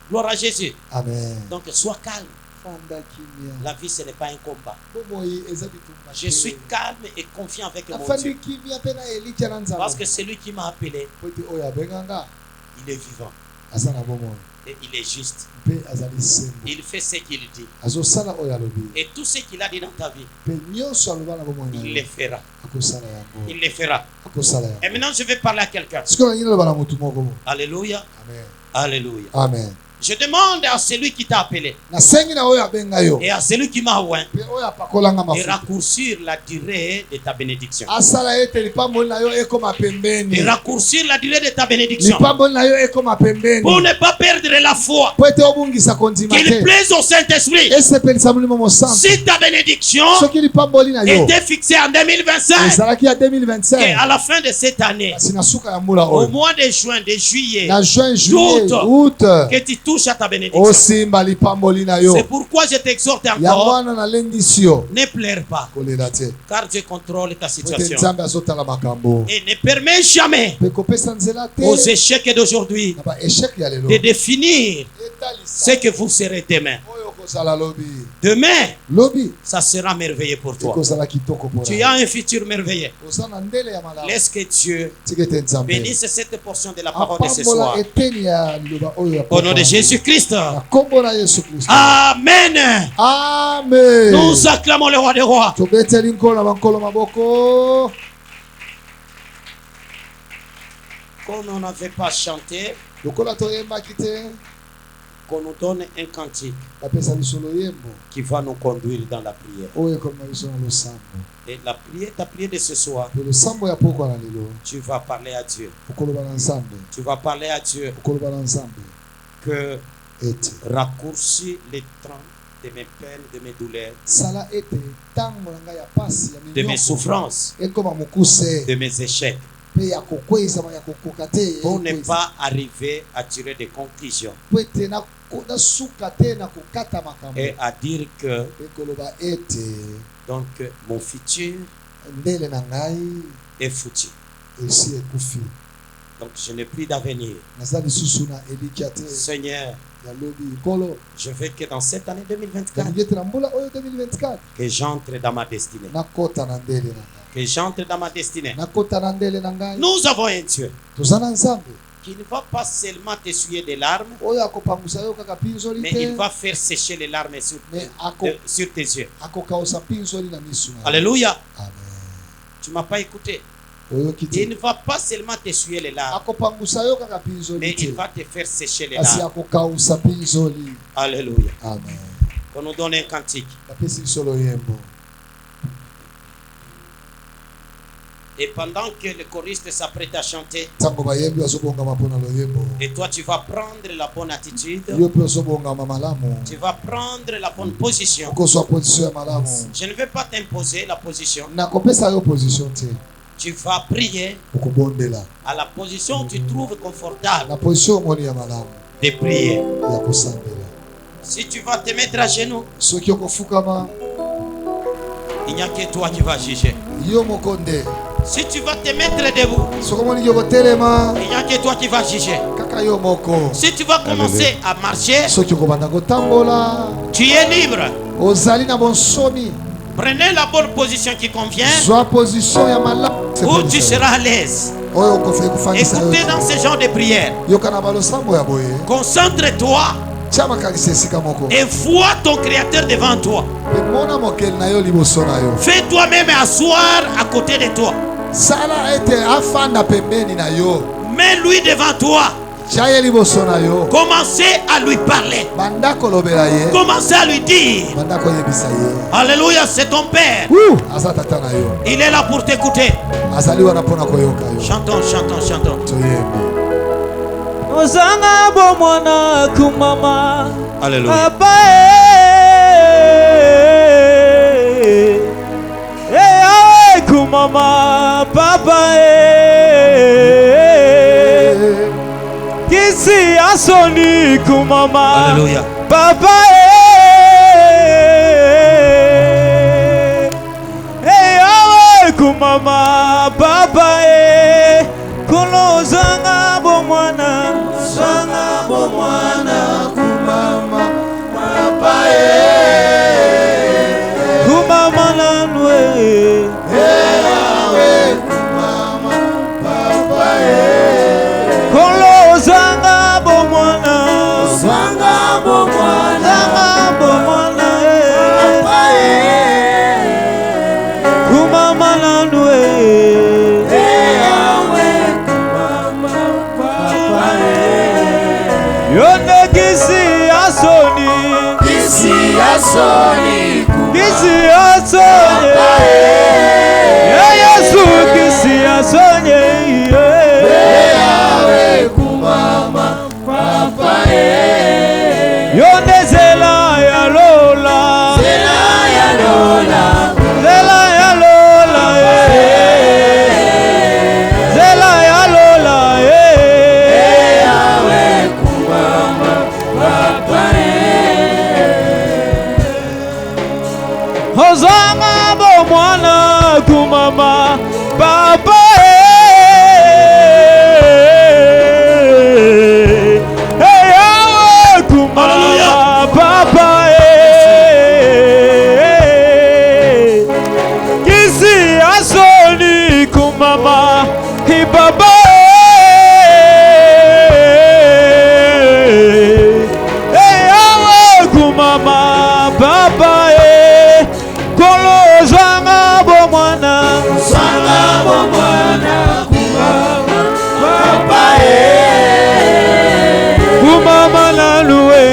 Gloire à Jésus. Amen. Donc, sois calme. Fanda kimia. La vie, ce n'est pas un combat. Bomoyi eza bitumba. Je suis calme et confiant avec mon Afandi Dieu. kimia pena elikia na nzala. Parce que c'est lui qui m'a appelé. Pote oya benganga. Il est vivant. Azana bomoyi. Et il est juste. Pe azali sembo. Il fait ce qu'il dit. Azosala oya lobi. Et tout ce qu'il a dit dans ta vie, Pe nyonso aloba na bomoyi. il le fera. Akosala yango. Il le fera. Akosala yango. Et maintenant, je vais parler à quelqu'un. Siko na nyina bana mutu moko. Alléluia. Amen. Alléluia. Amen. Je demande à celui qui t'a appelé Na sengi na oya benga yo. et à celui qui m'a oint Pe oya pakolanga de mafuta. raccourcir la durée de ta bénédiction. Asala ete lipambo na yo ekoma pembeni. De raccourcir la durée de ta bénédiction. Lipambo na yo ekoma pembeni. Pour ne pas perdre la foi. Po ete obungisa kondima Qu'il te. plaise au Saint-Esprit. Esepelisa mulimo mosantu. Si ta bénédiction Soki lipamboli na yo était fixée en 2025 ezalaki ya et 2025 à la fin de cette année, kasi na suka ya mbula au oyo mois de juin, de juillet, na juin juillet août que tu touches à ta bénédiction. osimba lipamboli na yo C'est pourquoi je t'exhorte yango encore, wana nalendisi yo ne pleure pas, kolela te car Dieu contrôle ta po ete situation. nzambe azotala makambo Et ne permets jamais mpe kopesa nzela te aux échecs d'aujourd'hui na baeshek ya lelo de définir ce etalisa que vous serez demain. oyo kozala lobi Demain, lobi ça sera merveilleux pour toi. ekozala kitoko Tu mpona as un futur merveilleux. oza na ndele ya malamu Laisse que Dieu tika ete nzambe bénisse cette portion de la parole de ce apambola soir. eteni ya liloba oyo ya Au nom de pokwa. Jésus-Christ. na kombo na yesu kristo Amen. amen Nous acclamons le roi des rois. tobeteli nkolo na bankolo maboko Comme on n'avait pas chanté, lokola toyembaki te qu'on nous donne un cantique bapesa biso loyembo qui va nous conduire dans la prière. oyo ekomema biso na losambo Et la prière, ta prière de ce soir, pe losambo ya pokwa na lelo tu vas parler à Dieu. okoloba na nzambe Tu vas parler à Dieu okoloba na nzambe que ete raccourcis les temps de mes peines, de mes douleurs, sala ete ntango na ngai ya pasi ya de mes minyoko souffrances, ekoma mokuse de mes échecs, mpe ya kokweyisama ya kokoka te pour ne pas arriver à tirer des conclusions po ete nasuka te na kokata makambo et à dire que mpe koloba ete donc mon futur ndele na ngai est foutu. esi ekufi Donc je n'ai plus d'avenir. naza lisusu na elikia te Seigneur, yalobi nkolo je veux que dans cette année 2024, nalingi ete na mbula oyo 2024 que j'entre dans ma destinée. nakota na ndele na ngai Que j'entre dans ma destinée. nakota na ndele na ngai Nous avons un Dieu toza na nzambe qui ne va pas seulement t'essuyer des larmes, oyo akopangusa yo kaka mpinzoli mais te il va faire sécher les larmes sur, mais sur tes yeux. akokausa mpinzoli na misu na yo. Alléluia. amen Tu ne m'as pas écouté. oyoki Il te ne va pas seulement t'essuyer les larmes, akopangusa yo kaka mpinzoli mais il te va te faire sécher les kasi larmes. akokausa mpinzoli Alléluia. amen On nous donne un cantique. bapesi biso loyembo Et pendant que le choriste s'apprête à chanter, ntango bayembi bazobongama mpona loyembo et toi tu vas prendre la bonne attitude, yo mpe ozobongama malamu tu vas prendre la bonne position. okozwa position ya malamu Je ne vais pas t'imposer la position. nakopesa yo position te Tu vas prier okobondela à la position où tu trouves confortable na position omoni ya malamu de prier. ya kosambela Si tu vas te mettre à genoux, soki okofukama il n'y a que toi qui vas juger. yo moko nde Si tu vas te mettre debout, soki omoni okotelema il n'y a que toi qui vas juger. kaka yo moko Si tu vas commencer à marcher, soki okobanda kotambola tu es libre. ozali na bonsomi Prenez la bonne position qui convient, zwa position ya malamu où tu seras à l'aise. oyo okofeli kofandisa yo Écoutez dans ce genre de prière. yoka na balosambo ya boye Concentre-toi tia makanisi esika moko et vois ton Créateur devant toi. mpe mona mokeli na yo liboso na yo Fais toi-même asseoir à côté de toi. sala ete afanda pembeni na yo Mets-lui devant toi. tia ye liboso na yo Commencez à lui parler. banda kolobela ye Commencez à lui dire. banda koyebisa ye Alléluia, c'est ton Père. aza tata na yo Il est là pour t'écouter. azali wana mpona koyoka yo Chantons, chantons, chantons. toyembi Ozanga bomwana kumama Alléluia. papa kumama papa Kisi asoni kumama. Alléluia. Papa awe kumama. Papa kuno zanga bomwana. Zanga bomwana kumama. Papa kumama nanwe. Awe kumama. Papa kuno zanga bomwana. Zanga bomwana. Zanga bomwana. Papa kumama nanwe. Yonde kisi asoni. Kisi asoni. Kisi asoni. Ya Yesu kisi asoni. Yawe kumama. Papa yonde zela ya lola. Zela ya lola. Zela ya lola. Zela ya lola. Yawe kumama. Papa Hozanga bomwana kumama. Papa yawe kumama. Papa kisi asoni kumama. Baba yawe kumama. Papa kolo zanga bomwana. Zanga bomwana kumama. Papa kumama naluwe.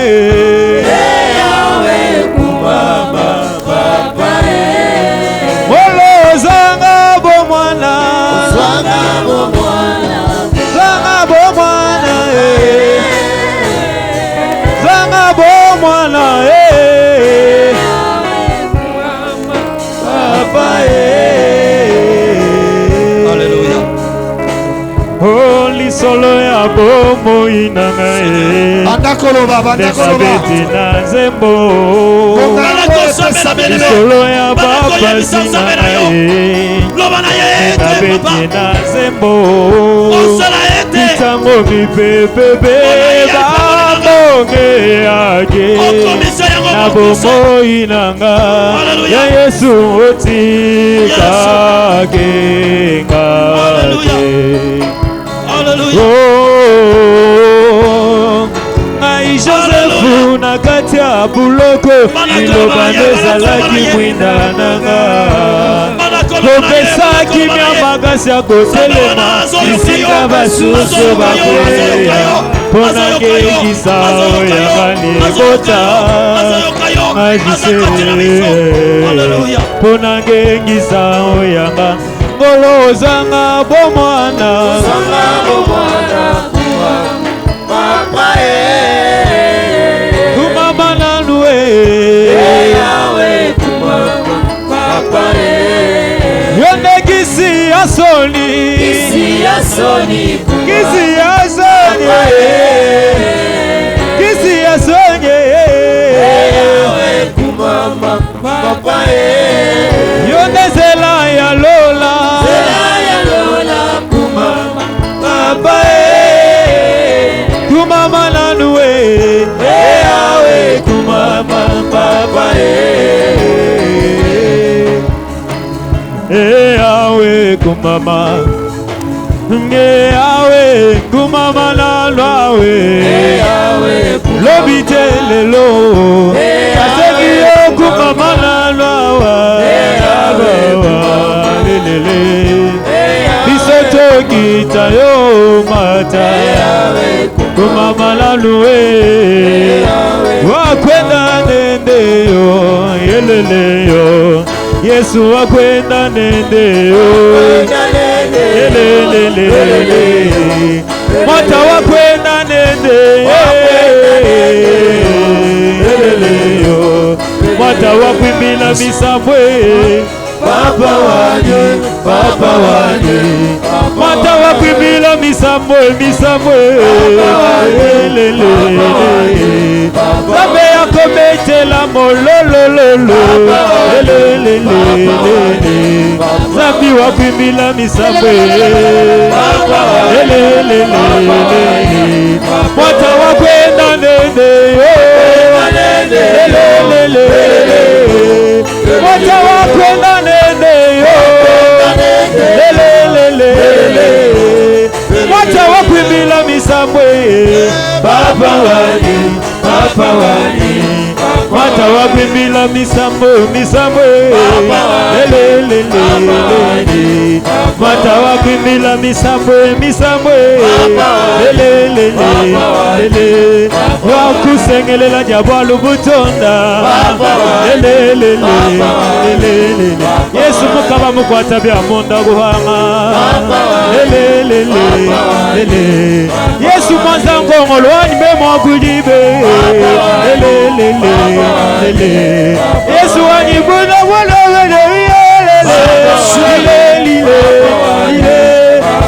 Yawe kumama. Papa kolo zanga bomwana. Zanga bomwana. Zanga bomwana. Zanga bomwana. Alléluia. Holy solo ya bomo inangae. Bandakoloba, bandakoloba. Tina zembo. Solo ya baba zinae. Tina zembo. Kitango bibebe babonge age. Na bomo inanga. Ya Yesu oti kage ngage. Oh, ngai Joseph na kati ya buloko. Liloba nezalaki mwinda nanga. Kopesaki mia makasi ya kotelema. Isinga basusu bakweya. Pona ngekisa oyanga libota. Ajise pona ngekisa oyanga. Ngolo zanga bomwana. Zanga bomwana Papa kumama nanuwe. Yawe kumama. Papa yonde kisi asoni. Kisi asoni. Kisi asoni. Kisi asoni. Yawe kumama. Papa yonde zela ya lola. Zela ya lola kumama. Papa kumama nanuwe. Yawe kumama. Papa yawe kumama. Yawe kumama nalwawe. Lobite lelo. Asegi yo kumama nalwawa. Lelele. Bisoto kita yo mata. Kumama naluwe. Wakwenda nende yo. Yelele yo. Yesu wakwenda nende yo. Yelelelele. Mata wakwenda nende yo. Mata wakwimila misabwe. papa wani, papa wani. Mata wakwimila misamwe, misamwe. Zabe yakomete la molololo. Zabi wakwimila misamwe. Mata wakwenda nene. Mata wakwenda nene. Mata wakwimila misamwe. Papa wani, papa wani. Mata wakwimila misamwe, misamwe. Mata wakwimila misamwe, misamwe. Wakusengelela jabwalu butonda. Yesu mukaba mukwata bya munda guhanga. Yesu mwanzango ngolwani memo kujibe. Yesu wanibuna wala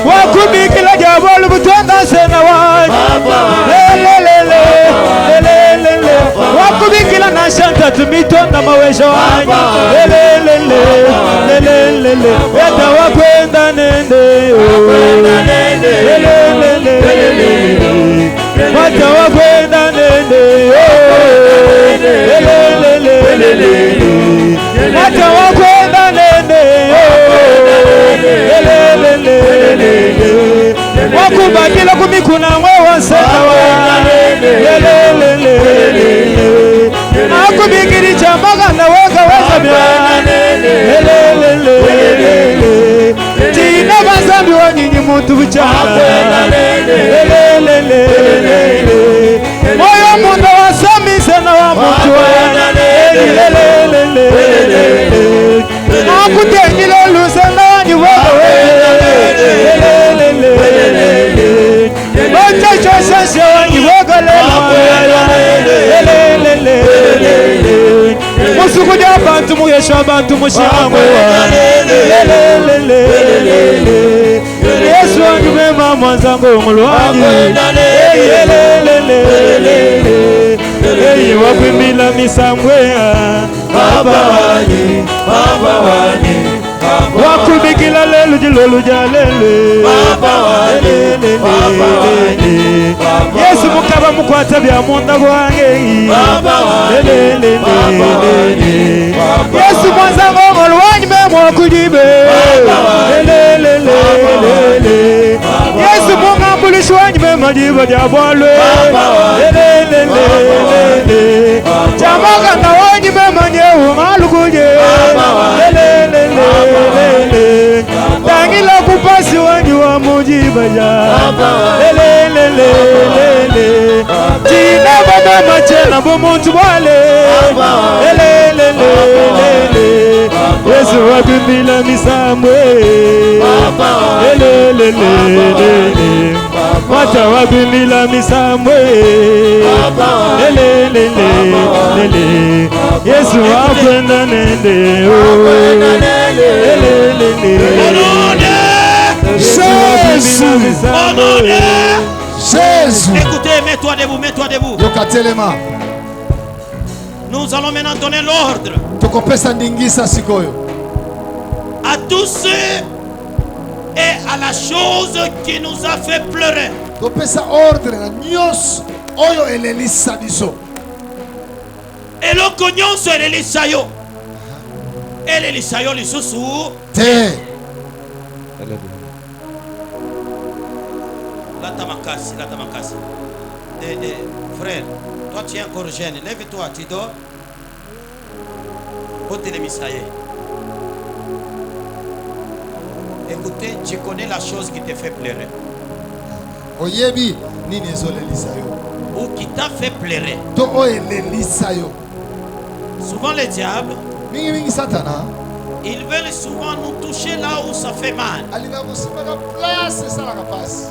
wakubikila jabwalu butonda sena wani. Wakubikila na shanta tumitonda mawesha wani. Yata wakwenda nende. Wata wakwenda nende. Wata wakwenda nende. Wakubakila kumikuna mwewa sekawa. Akubikiri chambaga na wega weza mwana. Tina bazambi wanyinyi mutu buchana. Moyo munda wasami sena wa mutu wana. Akutengile lusena wanyi wega Ocha chosha wanyi wega Musukuja abantu muyesha abantu mushimangwe Yesu wanyumema mwanzango ngulwanyi wakwimila misangwe Papa wani, papa wani. Wakubikila lelu jilolu jalele. Papa wani, papa wani. Yesu mukaba mukwata bya munda gwange. Papa wani, papa wani. Yesu mwanzango ngolwanyi memo kujibe. Papa wani, Yesu mungambulishi wanyi memo jibo jabwalwe. Papa wani, Chamaga na wanyi memo nyehu ngalukuje. Tangila kupasi wanyi wa mujiba ja. Tina baba machena bumuntu wale. Yesu wakwimila misamwe. Mata wakwimila misamwe. Yesu wakwenda nende. Jésus. Écoutez, mets-toi debout, mets-toi debout. Yokatelema. Nous allons maintenant donner l'ordre Tokopesa ndingisa sikoyo. à tous ceux et à la chose qui nous a fait pleurer. Topesa ordre na nyos oyo elelisa biso. Eloko nyonso elelisa yo. Elelisa yo lisusu. Te. Lata makasi, lata makasi. Frère, toi tu es encore jeune, lève-toi, tu dors. Écoutez, tu connais la chose qui te fait pleurer. Oyebi nini ezolelisa yo. Ou qui t'a fait pleurer. To oyelelisa yo. Souvent les diables, Mingi mingi satana. ils veulent souvent nous toucher là où ça fait mal. Alinga kusimaka place sala kapasi.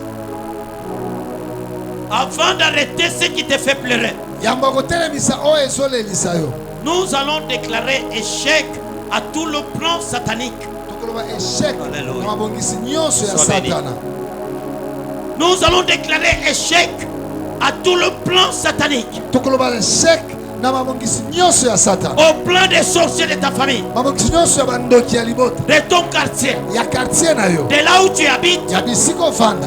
Avant d'arrêter ce qui te fait pleurer, Yamba kotelemisa oyo ezolelisa yo. nous allons déclarer échec à tout le plan satanique. tokoloba échec Alléluia. na mabongisi nyonso ya Sois béni. satana. Nous allons déclarer échec à tout le plan satanique. tokoloba échec na mabongisi nyonso ya satana. Au plan des sorciers de ta famille, mabongisi nyonso ya bandoki ya libota de ton quartier, ya quartier na yo de là où tu habites. ya bisika ofanda.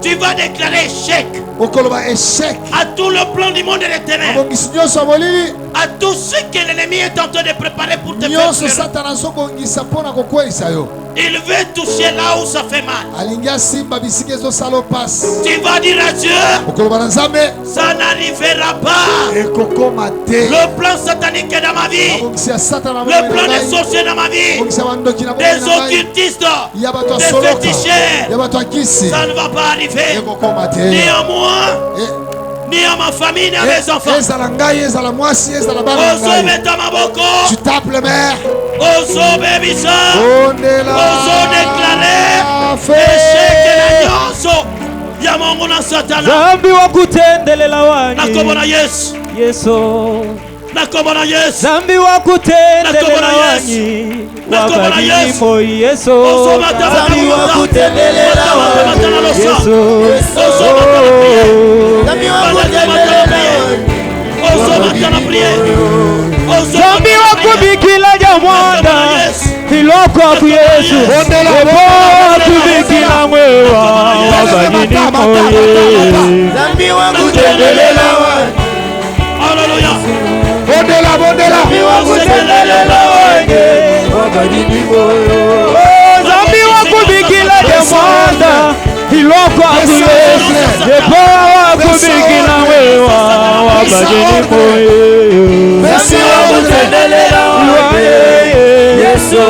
Tu vas déclarer échec okoloba échec à tout le plan du monde des ténèbres, mabongisi nyonso ya molili à tout ce que l'ennemi est en train de préparer pour te faire nyonso perdre. satana azobongisa mpona kokweyisa yo. Il veut toucher là où ça fait mal. alingi asimba bisika ezosala opasi. Tu vas dire à Dieu, okoloba na nzambe ça n'arrivera pas. ekokoma te. Le plan satanique est dans ma vie, mabongisi ya satana le plan des sorciers dans ma vie, mabongisi ya bandoki na des bomoi na ngai, occultistes, ya bato ya des soloka féticheurs. ya bato ya kisi Ça ne va pas arriver, ekokoma te. ni à moi, E- ni à ma famille, ni à mes enfants. ezala ngai ezala mwasi ezala bana na Ozo ngai. beta maboko, Tu tapes le maire. ozo bebisa, Ondela ozo déclarer fe. échec na nyonso ya mongo na satana. Zambi wa kutendelela Na kombo wanyi na Yesu, Yesu. na kombo na Yesu. Zambi wa kutendelela Nakobona Yesu. wanyi Nakobona wabadili Yesu. mo Yesu. Ozo mata Zambi wa kutendelela mata mata na wanyi losa. Yesu. Ozo mata na prière. Zambi wa Ozo mata na prière. Ozo mata na prière. Ozo Zambi mata wa na prière. kubikila jamwanda Nakobona Yesu. iloko ku Yesu. Ondela Ebo kubikila mwewa wabadili mo Yesu. Zambi wa kutendelela Alléluia. Ondela bondela. Zambi wa kubikila jamwanda iloko ku Yesu. Ebo kubikila mwewa wabadili mo Yesu. Merci wa kutendelela Yesu.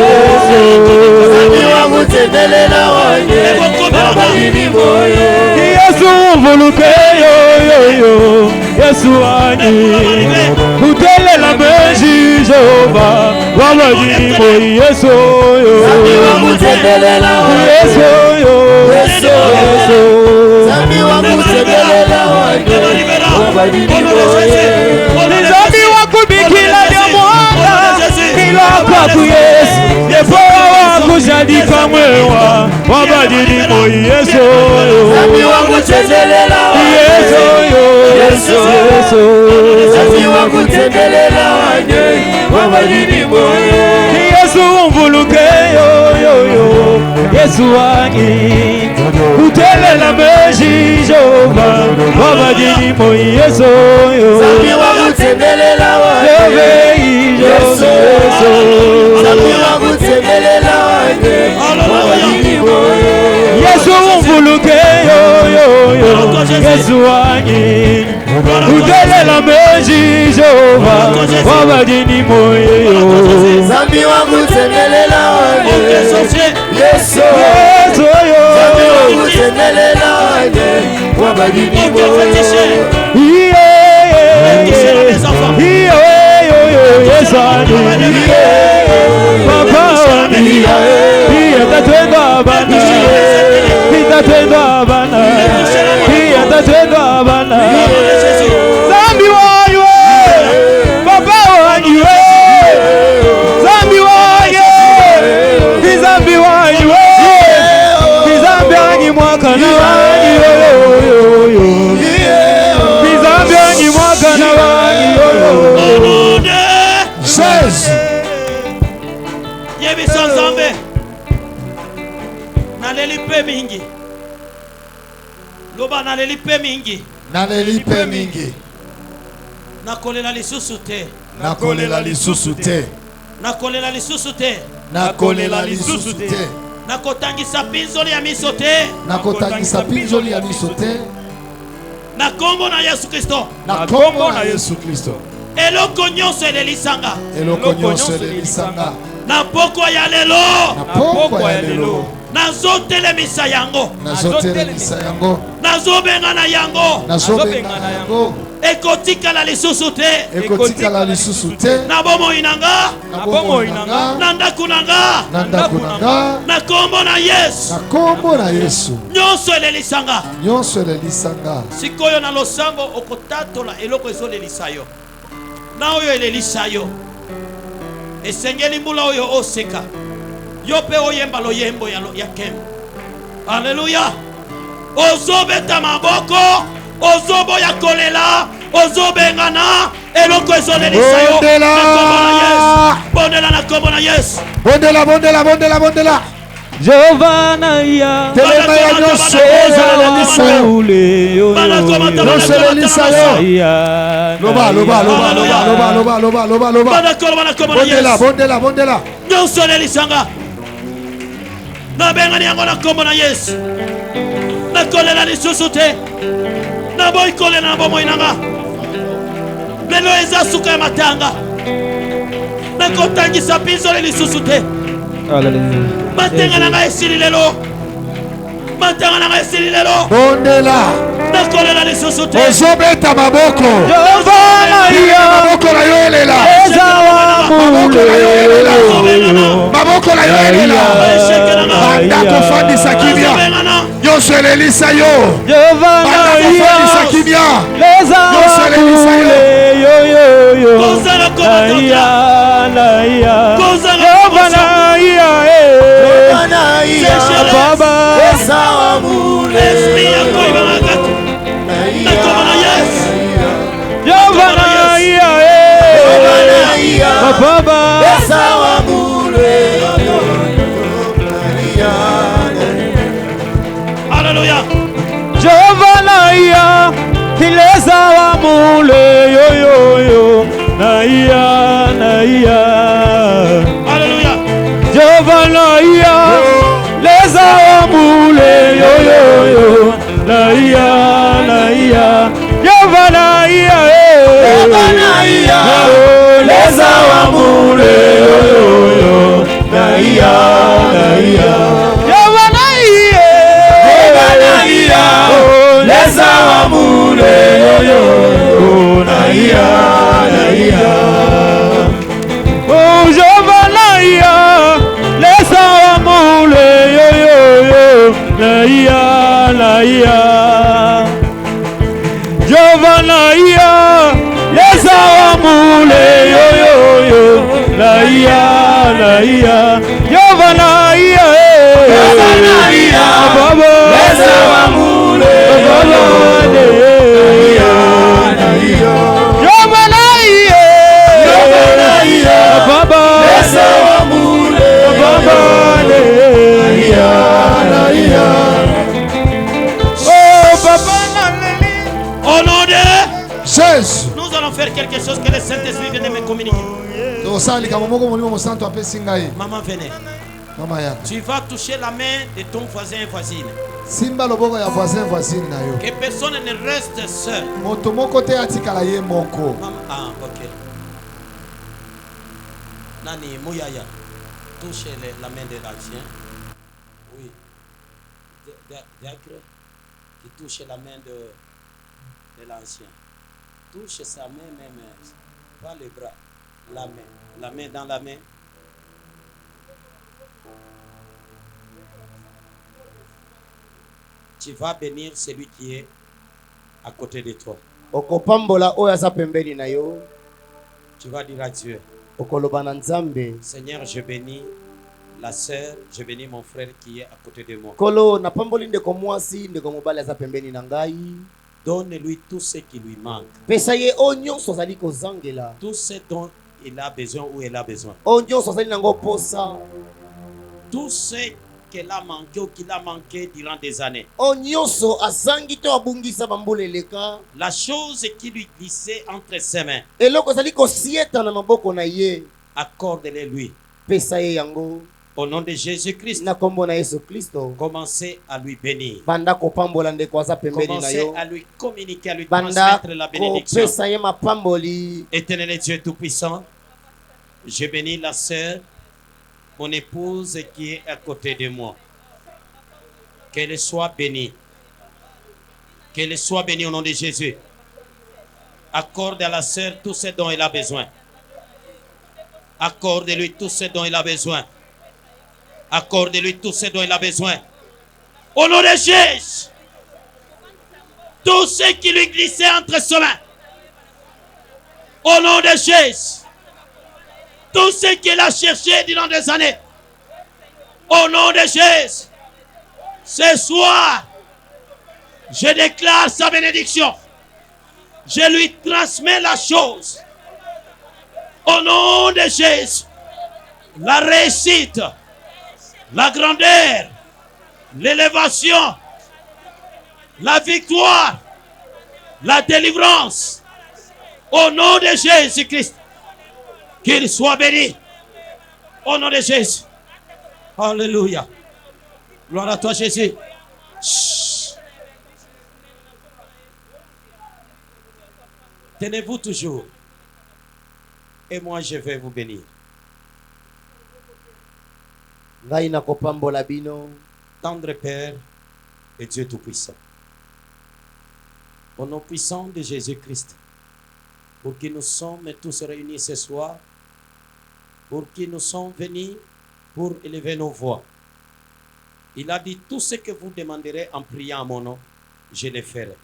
Yesu mvuluke yo Yesu ani utelela meji Jehova wabadili mo Yesu yo Yesu yo Nizambi wakubikila lya mwanga ilaka ku Yesu Yesu wakujadika mwewa wabadili mo Yesu yo Yesu yo Yesu mvuluke yo Yesu wanyi utelela meji Jehova wabadili mo Yesu yo Yesu mvuluke yo Yesu wanyi utelela meji Jehova wabadili mo Yesu Zambi wa kutendelela Ok, sorcier. Yesu Yesu yo Zambi wa kutendelela wabadili Ok, féticheur. Yesu wanyi Papa wanyi tatwendwa bana tatwendwa bana tatwendwa bana Zambi wanyi Papa wanyi Zambi wanyi Zambi wanyi Zambi wanyi mwaka na wanyi Zambi wanyi mwaka na wanyi Au nom de Jésus. Yebisa Nzambe. Naleli pe mingi. Loba naleli pe mingi. Naleli pe mingi. Nakolela lisusu te. Nakolela lisusu te. Nakolela lisusu te. Nakolela lisusu te. Nakotangisa pinzoli ya miso te. Nakotangisa pinzoli ya miso te. Na kombo na Yesu Kristo. Na kombo na Yesu Kristo. Eloko nyonso elelisanga. Eloko nyonso elelisanga. Na poko ya lelo. Na poko ya lelo. Nazotelemisa yango. Nazotelemisa yango. Nazobenga na yango. Nazobenga na yango. Ekotikala lisusu te. Ekotikala lisusu te. Na bomoi nanga. Na bomoi nanga. Na ndaku nanga. Na ndaku nanga. Na kombo na Yesu. Na kombo na Yesu. Nyonso elelisanga. Nyonso elelisanga. Sikoyo na losambo okotatola eloko ezolelisa yo. Na oyo elelisa yo. esengeli mbula oyo oseka yo pe oyemba loyembo ya kembo. Alléluia. Ozobeta maboko, ozoboya kolela, ozobengana eloko ezolelisa yo. Bondela na kombo na Yesu. Bondela. Jehova ya telema ya nyonso ezalelisa yo. Loba. Bondela. Nyonso lelisanga. Nabengani yango na kombo na Yesu. Nakolela lisusu te. Naboyi kolela na bomoi nanga. Lelo eza suka ya matanga. Nakotangisa pinzole lisusu te. Matenga nanga esili lelo. Bondela. Nakolela lisusu te. Ozobeta maboko. Jehova maboko na yo elela. Maboko na yo elela. Banda kofandisa kimia. Nyonso elelisa yo. Banda kofandisa kimia. Nyonso elelisa yo. Alléluia. Jovanaya, kileza wa mule yo naia. Alléluia. Jovanaya, leza wa mule yo naia. Jovanaya, leza wa mule yo naia. Leza wa mule yo naia. Oh Jovanaya, leza wa mule yo naia. Jovanaya, leza wa mule yo naia. Jovanaya, baba leza wa mule Au nom de Jésus. Nous allons faire quelque chose que le Saint-Esprit vient de me communiquer. Maman, venez. Tu vas toucher la main de ton voisin et voisine. Simba loboko ya voisin na yo. Que personne ne reste seul. Moto moko te atikala ye moko. Ah, ok. Nani Mouyaya, touche la main de l'ancien. Oui. Diacre qui touche la main de l'ancien. Touche sa main, même pas les bras. La main dans la main. Tu vas bénir celui qui est à côté de toi. Okopambola oyo aza pembeni na yo. Tu vas dire à Dieu, Okoloba na Nzambe. Seigneur, je bénis la sœur, je bénis mon frère qui est à côté de moi. Kolo na pamboli ndeko mwasi ndeko mobali aza pembeni na ngai. Donne-lui tout ce qui lui manque. Pesa ye onyo sozali kozangela. Tout ce dont il a besoin ou elle a besoin. Onyo sozali nango posa. Tout ce qu'elle a manqué ou qu'il a manqué durant des années. Onyoso azangi to abungisa bambole leka. La chose qui lui glissait entre ses mains. Eloko zali kosieta na maboko na ye. Accorde-le lui. Pesa ye yango. Au nom de Jésus-Christ, na kombo na Yesu Kristo, commencez à lui bénir. Banda kopambola ndeko aza pembeni na Commencez yo. à lui communiquer, à lui Banda transmettre la bénédiction. kopesa ye mapamboli. Éternel Dieu Tout-Puissant, je bénis la sœur, mon épouse qui est à côté de moi. Qu'elle soit bénie. Qu'elle soit bénie au nom de Jésus. Accorde à la sœur tout ce dont elle a besoin. Accorde-lui tout ce dont elle a besoin. Accorde-lui tout ce dont il a besoin. Au nom de Jésus. Tout ce qui lui glissait entre ses mains. Au nom de Jésus. Tout ce qu'il a cherché durant des années. Au nom de Jésus. Ce soir, je déclare sa bénédiction. Je lui transmets la chose. Au nom de Jésus. La réussite. La grandeur. L'élévation. La victoire. La délivrance. Au nom de Jésus-Christ. Qu'il soit béni. Au nom de Jésus. Alléluia. Gloire à toi, Jésus. Chut. Tenez-vous toujours. Et moi, je vais vous bénir. Tendre Père et Dieu Tout-Puissant. Au nom puissant de Jésus-Christ. Pour qui nous sommes tous réunis ce soir. Pour qui nous sommes venus pour élever nos voix. Il a dit, tout ce que vous demanderez en priant à mon nom, je le ferai.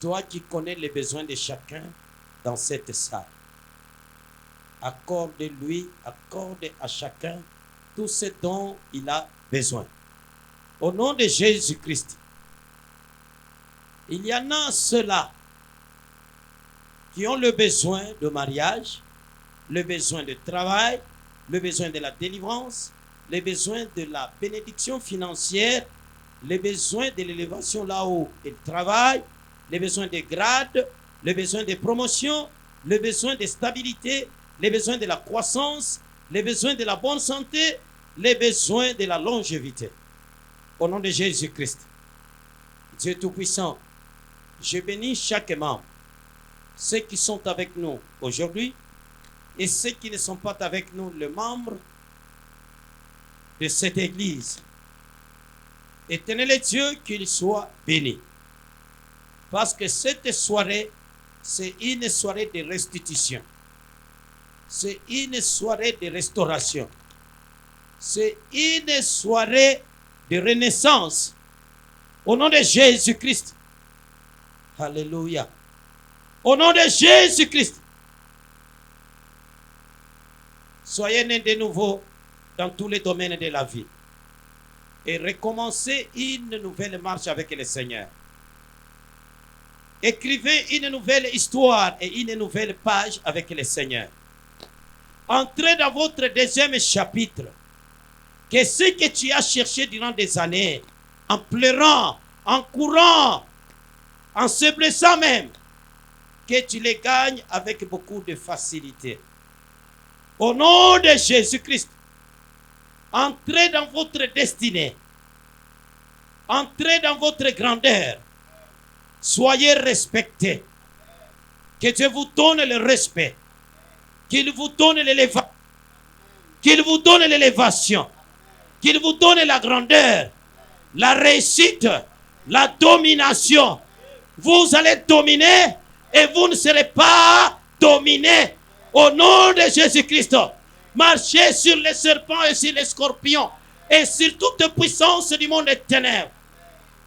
Toi qui connais les besoins de chacun dans cette salle, accorde-lui, accorde à chacun tout ce dont il a besoin. Au nom de Jésus-Christ, il y en a ceux-là qui ont le besoin de mariage, le besoin de travail, le besoin de la délivrance, les besoins de la bénédiction financière, les besoins de l'élévation là où ils travaillent, les besoins de grade, les besoins de promotion, les besoins de stabilité, les besoins de la croissance, les besoins de la bonne santé, les besoins de la longévité. Au nom de Jésus-Christ, Dieu Tout-Puissant, je bénis chaque membre, ceux qui sont avec nous aujourd'hui et ceux qui ne sont pas avec nous, les membres de cette église. Éternel Dieu, qu'il soit béni. Parce que cette soirée, c'est une soirée de restitution. C'est une soirée de restauration. C'est une soirée de renaissance. Au nom de Jésus-Christ. Alléluia. Au nom de Jésus-Christ. Soyez nés de nouveau dans tous les domaines de la vie. Et recommencez une nouvelle marche avec le Seigneur. Écrivez une nouvelle histoire et une nouvelle page avec le Seigneur. Entrez dans votre deuxième chapitre. Que ce que tu as cherché durant des années, en pleurant, en courant, en se blessant même, que tu les gagnes avec beaucoup de facilité. Au nom de Jésus-Christ, entrez dans votre destinée. Entrez dans votre grandeur. Soyez respectés. Que Dieu vous donne le respect. Qu'il vous donne l'élévation. Qu'il vous donne l'élévation. Qu'il vous donne la grandeur, la réussite, la domination. Vous allez dominer et vous ne serez pas dominés. Au nom de Jésus-Christ, marchez sur les serpents et sur les scorpions et sur toute puissance du monde des ténèbres.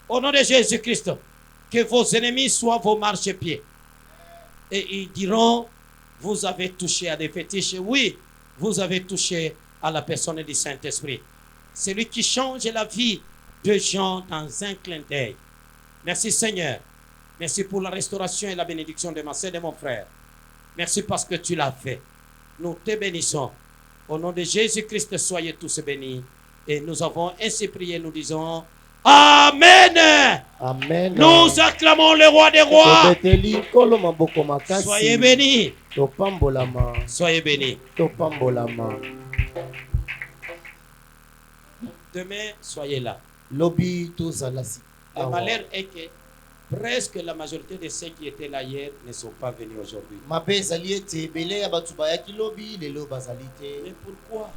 Au nom de Jésus-Christ, que vos ennemis soient vos marchepieds. Et ils diront, vous avez touché à des fétiches. Oui, vous avez touché à la personne du Saint-Esprit. C'est lui qui change la vie de gens dans un clin d'œil. Merci Seigneur. Merci pour la restauration et la bénédiction de ma sœur et de mon frère. Merci parce que tu l'as fait. Nous te bénissons. Au nom de Jésus-Christ, soyez tous bénis. Et nous avons ainsi prié, nous disons Amen. Amen. Nous acclamons le roi des rois. Soyez bénis. Soyez bénis. Demain, soyez là. Le malheur est que presque la majorité de ceux qui étaient là hier ne sont pas venus aujourd'hui. Mais pourquoi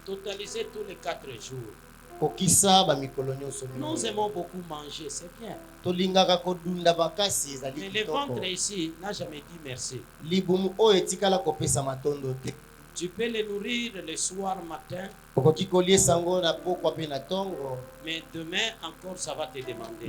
totaliser tous les 4 jours? Nous aimons beaucoup manger, c'est bien. Mais le ventre ici n'a jamais dit merci. Tu peux les nourrir le soir, matin. Mais demain encore, ça va te demander.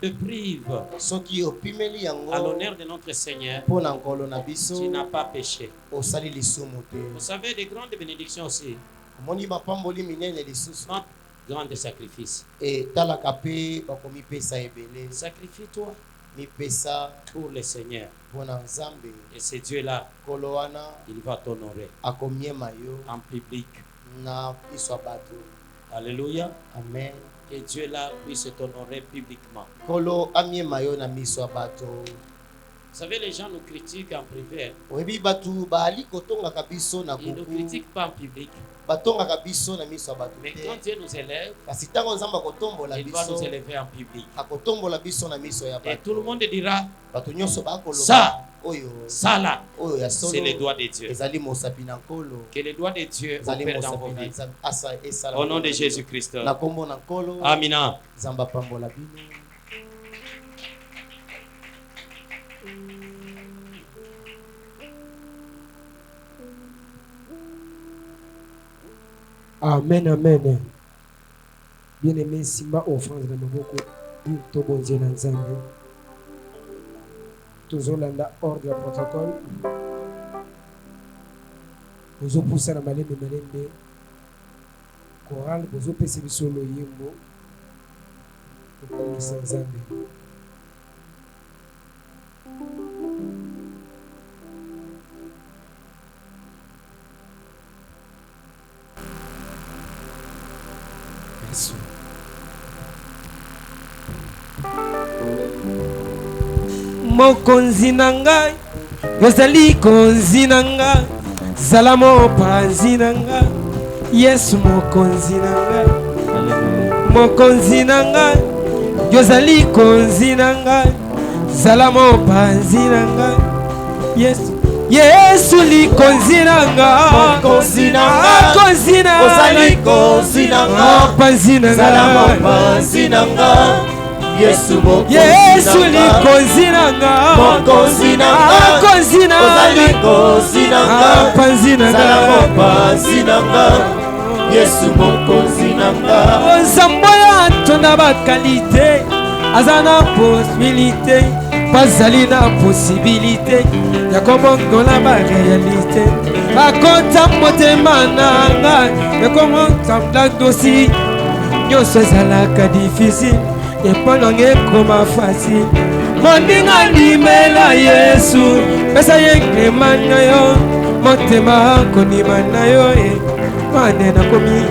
te prive soki opimeli yango à l'honneur de notre Seigneur, mpo na nkolo na biso tu n'as pas péché. osali lisumu te. Vous savez, des grandes bénédictions aussi, omoni mapamboli minene lisusu not grands sacrifices. etalaka mpe bakomipesa ebele. Sacrifie-toi mipesa pour le Seigneur. mpo na nzambe. Et ce Dieu-là, nkolo wana il va t'honorer akomiema yo en public. na miso ya bato. Alléluia. Amen. Que Dieu-là puisse t'honorer publiquement. nkolo amiema yo na miso ya bato. Vous savez, les gens nous critiquent en privé. oyebi bato baali kotongaka biso na Ils ne nous kuku critiquent pas en public. batongaka biso na miso ya bato Mais te. quand Dieu nous élève, kasi ntango nzambe akotombola il va nous biso élever en public. akotombola biso na miso ya Et tout le bato. monde dira, bato nyonso Ça. bakoloba oyo ça là, oyo ya c'est les solo doigts de Dieu. ezali mosapi na nkolo. Que les doigts de Dieu ezali opèrent dans vos mosapi na vies. nzambe asa esala Au nom de Jésus-Christ. na kombo na nkolo Amina. nzambe apambola bino. Amen, amen. Bien-aimé, simba offrande na maboko tobonze na nzambe. Tozolanda ordre ya protocole. Bozopusa na malembe malembe. Chorale bozopesa biso loyembo. Tokangisa nzambe. Merci. Mokonzi na ngai yozali konzi na ngai zala mopanzi na ngai Yesu mokonzi na ngai mokonzi na ngai yozali konzi na ngai zala mopanzi na ngai Yesu Yesu likonzi na ngai mokonzi na ngai konzi na ozali konzi na ngai mopanzi na zala ngai mopanzi na ngai Yesu mokonzi Yesu na ngai likonzi na ngai mokonzi na ngai konzi na ozali konzi na ngai panzi na zala ngai mopanzi na ngai Yesu mokonzi na ngai. nzambe ya ntonda bakalite aza na possibilité bazali na possibilité ya komongola barealité akota motema na ngai ekomontamla dosi nyonso ezalaka difficile eponango ekoma facile moninga limela Yesu pesa ye ngema na yo motema konima na yo mane nakomi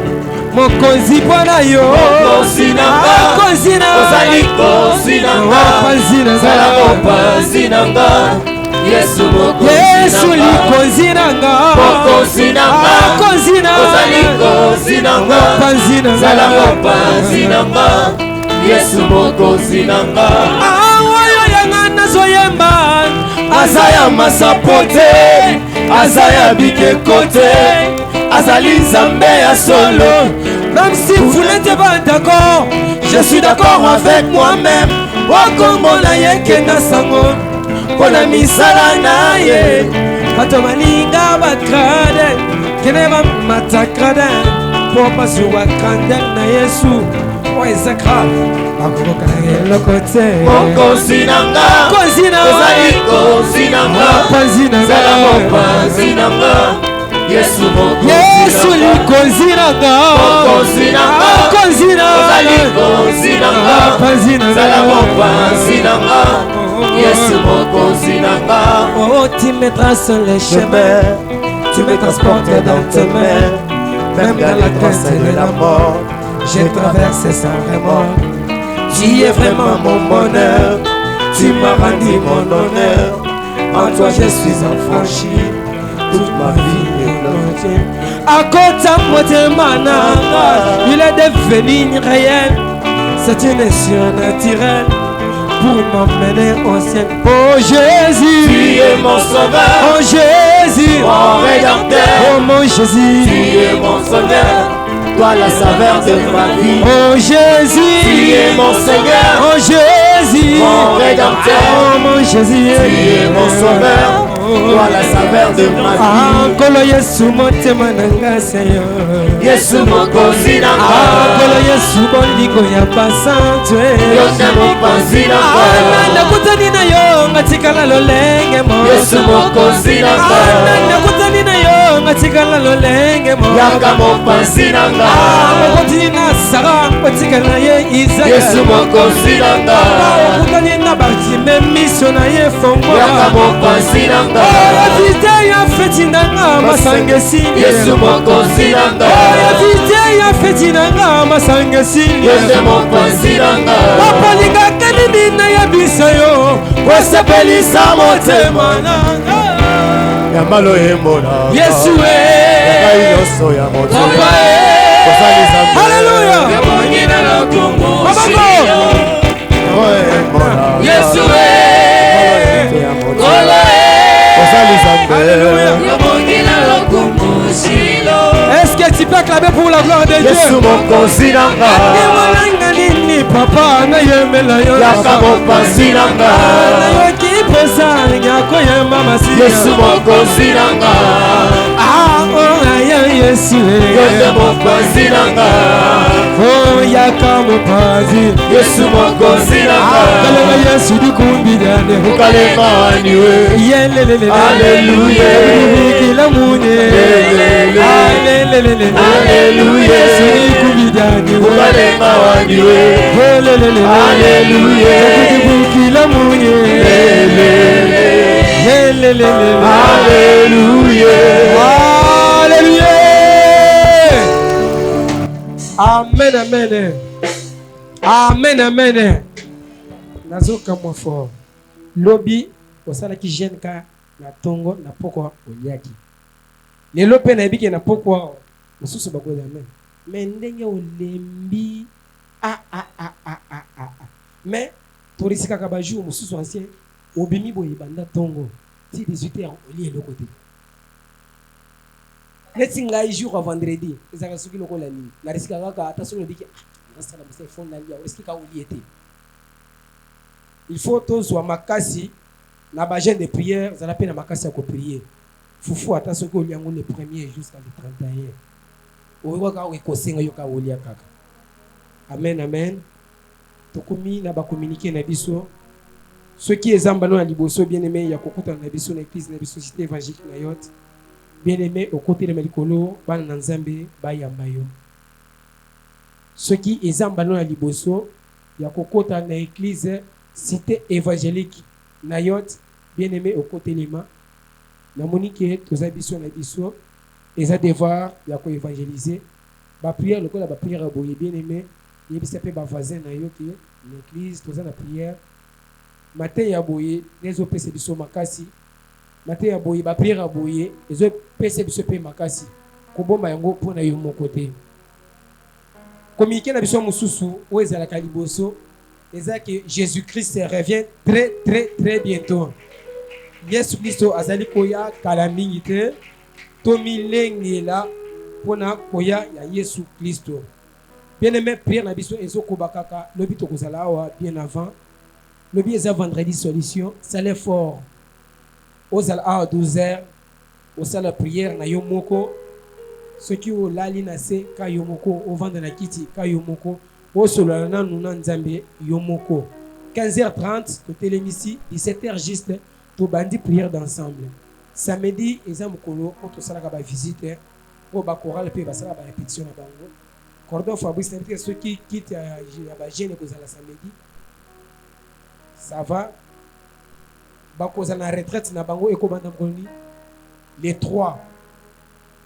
mokonzi mpo na yo mokonzi na ngai konzi na ozali konzi na ngai zala mopanzi na ngai Yesu mokonzi Yesu na ngai likonzi na ngai mokonzi na ngai konzi na ozali konzi na ngai panzi na zala mopanzi na ngai Yesu mokonzi na ngai awoyo yanga nazoyemba aza ya masapo te aza ya bikeko te azali nzambe ya solo. même si vous n'êtes pas d'accord Je suis d'accord avec moi-même okombo na ye kenda sango mpo na misala na ye bato balinga bakrade kende bamatakrade mpo bazwa kandele na Yesu oyo eza grave bakokokana eloko te mokonzi na nga konzi na ozali konzi na nga panzi na zala mopanzi na nga Yesu Yesu likonzi na nga mokonzi na nga konzi na ozali konzi na nga panzi na zala mopanzi na nga Yesu mokonzi na nga oh tu me traces les chemins tu me transportes dans tes mains même dans la crainte de la mort j'ai traversé sans remords tu es vraiment mon bonheur tu m'as rendu mon honneur en toi je suis affranchi toute ma vie est plongée à côté motema nanga il est devenu réel c'est une surnaturelle pour m'emmener au ciel oh Jésus tu es mon sauveur oh Jésus mon rédempteur oh mon Jésus tu es mon sauveur toi la saveur de ma vie oh Jésus tu es mon Seigneur oh Jésus mon rédempteur oh mon Jésus tu es mon sauveur Toi la saveur de ma vie. Nkolo Yesu motema nanga seyo. Yesu mokonzi nanga. Nkolo Yesu bolingo ya basantwe. Yonde mokonzi nanga. Nakutani na yo ngatikala lolenge mo. Yesu mokonzi nanga. Nakutani na yo ngatikala lolenge mo. Yaka mokonzi nanga. Nakutani na Sara ngatikala ye Isaac. Yesu mokonzi nanga. Nakutani na Bartime miso na ye fongo. Yaka mokonzi nanga. Vite ya feti nanga masangesi. Yesu mokonzi nanga. Vite ya feti nanga masangesi. Yesu mokonzi nanga. Papa linga kanini na ya bisayo. Wasepelisa motema nanga. Yambalo emona. Yesu Yaka inoso ya motema. Hallelujah. Yamongina lokungu. Babako. Yesu Est-ce que tu peux acclamer pour la gloire de Dieu? Yesu mokonzi nanga. Nini papa na yemela yo. Yaka mokonzi nanga. Na yo ki pesa nyako yemba masi. Yesu mokonzi nanga. Yesu Yonde mokonzi nanga. Oh yaka mopazi. Yesu mokonzi nanga. Kalema Yesu dikumbi dane. Ukalema waniwe. Yelelele. Alleluia. Kila munye. Alelelele. Alleluia. Yesu dikumbi dane. Ukalema waniwe. Yelelele. Alleluia. Kila munye. Yelelele. Alleluia. Alléluia. Amen, amen. Amen, amen. Nazoka mo fort. Lobi osala ki jeune ka na tongo na poko oliaki. Lelo pe na ebike na poko mususu bakoza amen. Mais ndenge olembi mais torisika ka ba jour mususu ancien obimi boye banda tongo ti 18h oli eloko te. Neti ngai jour à vendredi ezaka soki lokola nini na risika kaka ata soki obiki nasala mose fond na lia risika oli ete. Il faut tozwa makasi na ba jeune de prière zala pe na makasi ya ko prier. Fufu ata soki oli yango le 1er jusqu'à le 31. Oyo ka ko senga yo ka oli kaka. Amen, amen. Tokomi na ba communiquer na biso. Ceux qui ezamba na liboso bien-aimé ya kokuta na biso na église na biso cité évangélique na yote. Bien-aimé au côté de Melikolo, bana na Nzambe bayamba yo. Ceux qui ezamba na liboso ya kokota na église cité évangélique na yote. Bien-aimé au côté lima. Na monique toza biso na biso eza devoir ya ko évangéliser. Ba prière lokola ba prière boye bien-aimé, yebisa pe ba voisin na yo ke l'église toza na prière. Matin ya boye nezo pese biso makasi. Matin ya boye ba prière ya boye ezo pese biso pe makasi. Kobomba yango pona yo moko te. Communiquer na biso mususu o ezala ka liboso eza que Jésus-Christ revient très bientôt. Yesu Kristo azali koya kala mingi te. Tomilengela pona koya ya Yesu Kristo. Bien-aimé, prière na biso ezo kobakaka lobi tokozala awa bien avant. Lobi eza vendredi solution, ça l'est fort. Ozala à 12h, osala prière na yo moko. Ceux qui ont lali na se ka yo moko, au vendre na kiti ka yo moko, o solo na nuna nzambe yo moko. 15h30 to télémisi, 17h juste to bandi prière d'ensemble. Samedi eza mokolo ko to sala ka ba visite, ko ba chorale pe ba sala ba répétition na bango. Cordon Fabrice c'est ceux qui quittent ba jeune ko sala samedi. Ça va. Bakoza na retraite na bango ekobanda mkoloni les 3.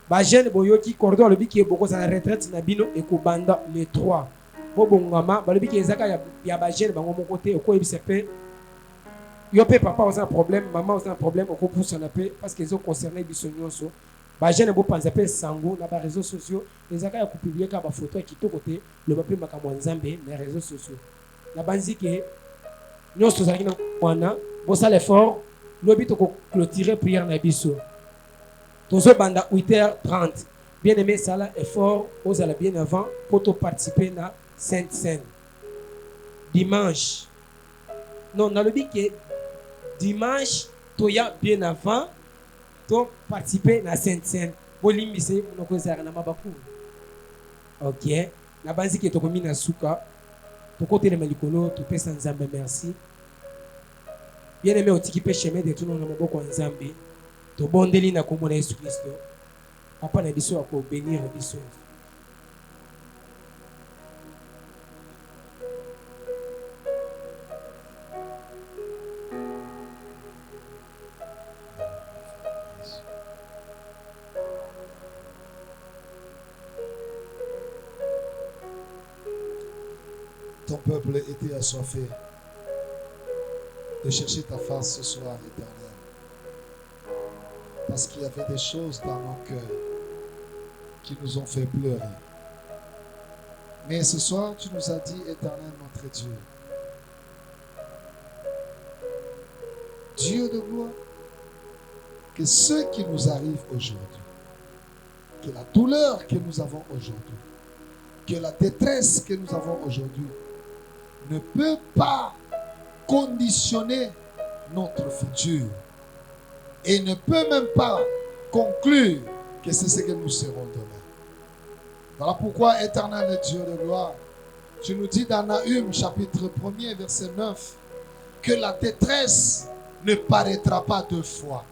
Ba jeune boyoki cordon le biki bokoza na retraite na bino ekobanda les 3. Bobongama ba le biki ezaka ya ba jeune bango mon côté eko ebise pe. Yo pe papa oza un problème, maman oza un problème oko pousse na pe parce que ils ont concerné biso nyonso. Ba jeune bo panza pe sango na ba réseaux sociaux ezaka ya ko publier ka ba photo kitoko te le ba pe makamwa nzambe na réseaux sociaux. Na banzike nous sommes allés dans bon ça l'effort lobi to clôturer prière na biso tozo banda 8h30 bien aimé ça là effort aux ala bien avant pour to participer na Sainte Seine dimanche non na lobi que dimanche toya bien avant to participer na Sainte Seine bolimbise monokozaka na mabaku. Ok, na banzi ke tokomi na suka tokotelema likolo topesa Nzambe merci. Bien aimé otiki pe chemin de tourner na maboko ya Nzambe tobondeli na kombo na Yesu Kristo papa na biso akobénir biso. Ton peuple était assoiffé de chercher ta face ce soir, Éternel. Parce qu'il y avait des choses dans nos cœurs qui nous ont fait pleurer. Mais ce soir, tu nous as dit, Éternel, notre Dieu, Dieu de gloire, que ce qui nous arrive aujourd'hui, que la douleur que nous avons aujourd'hui, que la détresse que nous avons aujourd'hui, ne peut pas conditionner notre futur et ne peut même pas conclure que c'est ce que nous serons demain. Voilà pourquoi, Éternel Dieu de gloire, tu nous dis dans Nahum chapitre 1er verset 9 que la détresse ne paraîtra pas deux fois.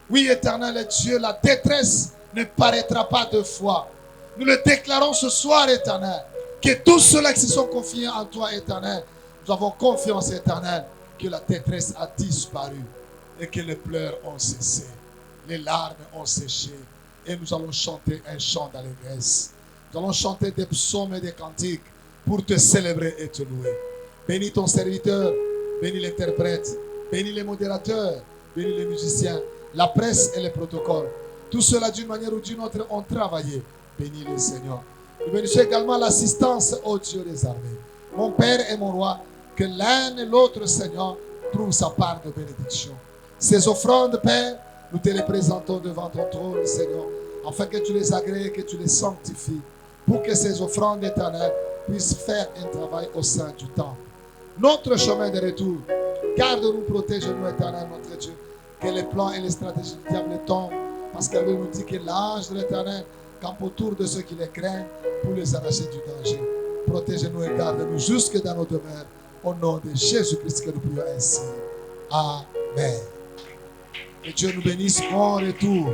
Oui, Éternel Dieu, la détresse ne paraîtra pas deux fois. Nous le déclarons ce soir, Éternel, que tous ceux-là qui se sont confiés en toi, Éternel, nous avons confiance, Éternel, que la détresse a disparu et que les pleurs ont cessé, les larmes ont séché et nous allons chanter un chant d'allégresse. Nous allons chanter des psaumes et des cantiques pour te célébrer et te louer. Bénis ton serviteur, bénis l'interprète, bénis les modérateurs, bénis les musiciens, la presse et les protocoles. Tout cela d'une manière ou d'une autre ont travaillé. Bénis le Seigneur. Nous bénissons également l'assistance au Dieu des armées. Mon Père et mon Roi, que l'un et l'autre, Seigneur, trouve sa part de bénédiction. Ces offrandes, Père, nous te les présentons devant ton trône, Seigneur, afin que tu les agrées, que tu les sanctifies, pour que ces offrandes éternelles puissent faire un travail au sein du temple. Notre chemin de retour, garde-nous, protège-nous, Éternel, notre Dieu, que les plans et les stratégies du diable tombent, parce qu'elle nous dit que l'ange de l'Éternel campe autour de ceux qui les craignent pour les arracher du danger. Protège-nous et garde-nous jusque dans nos demeures. Au nom de Jésus-Christ que nous prions ainsi. Amen. Que Dieu nous bénisse en retour.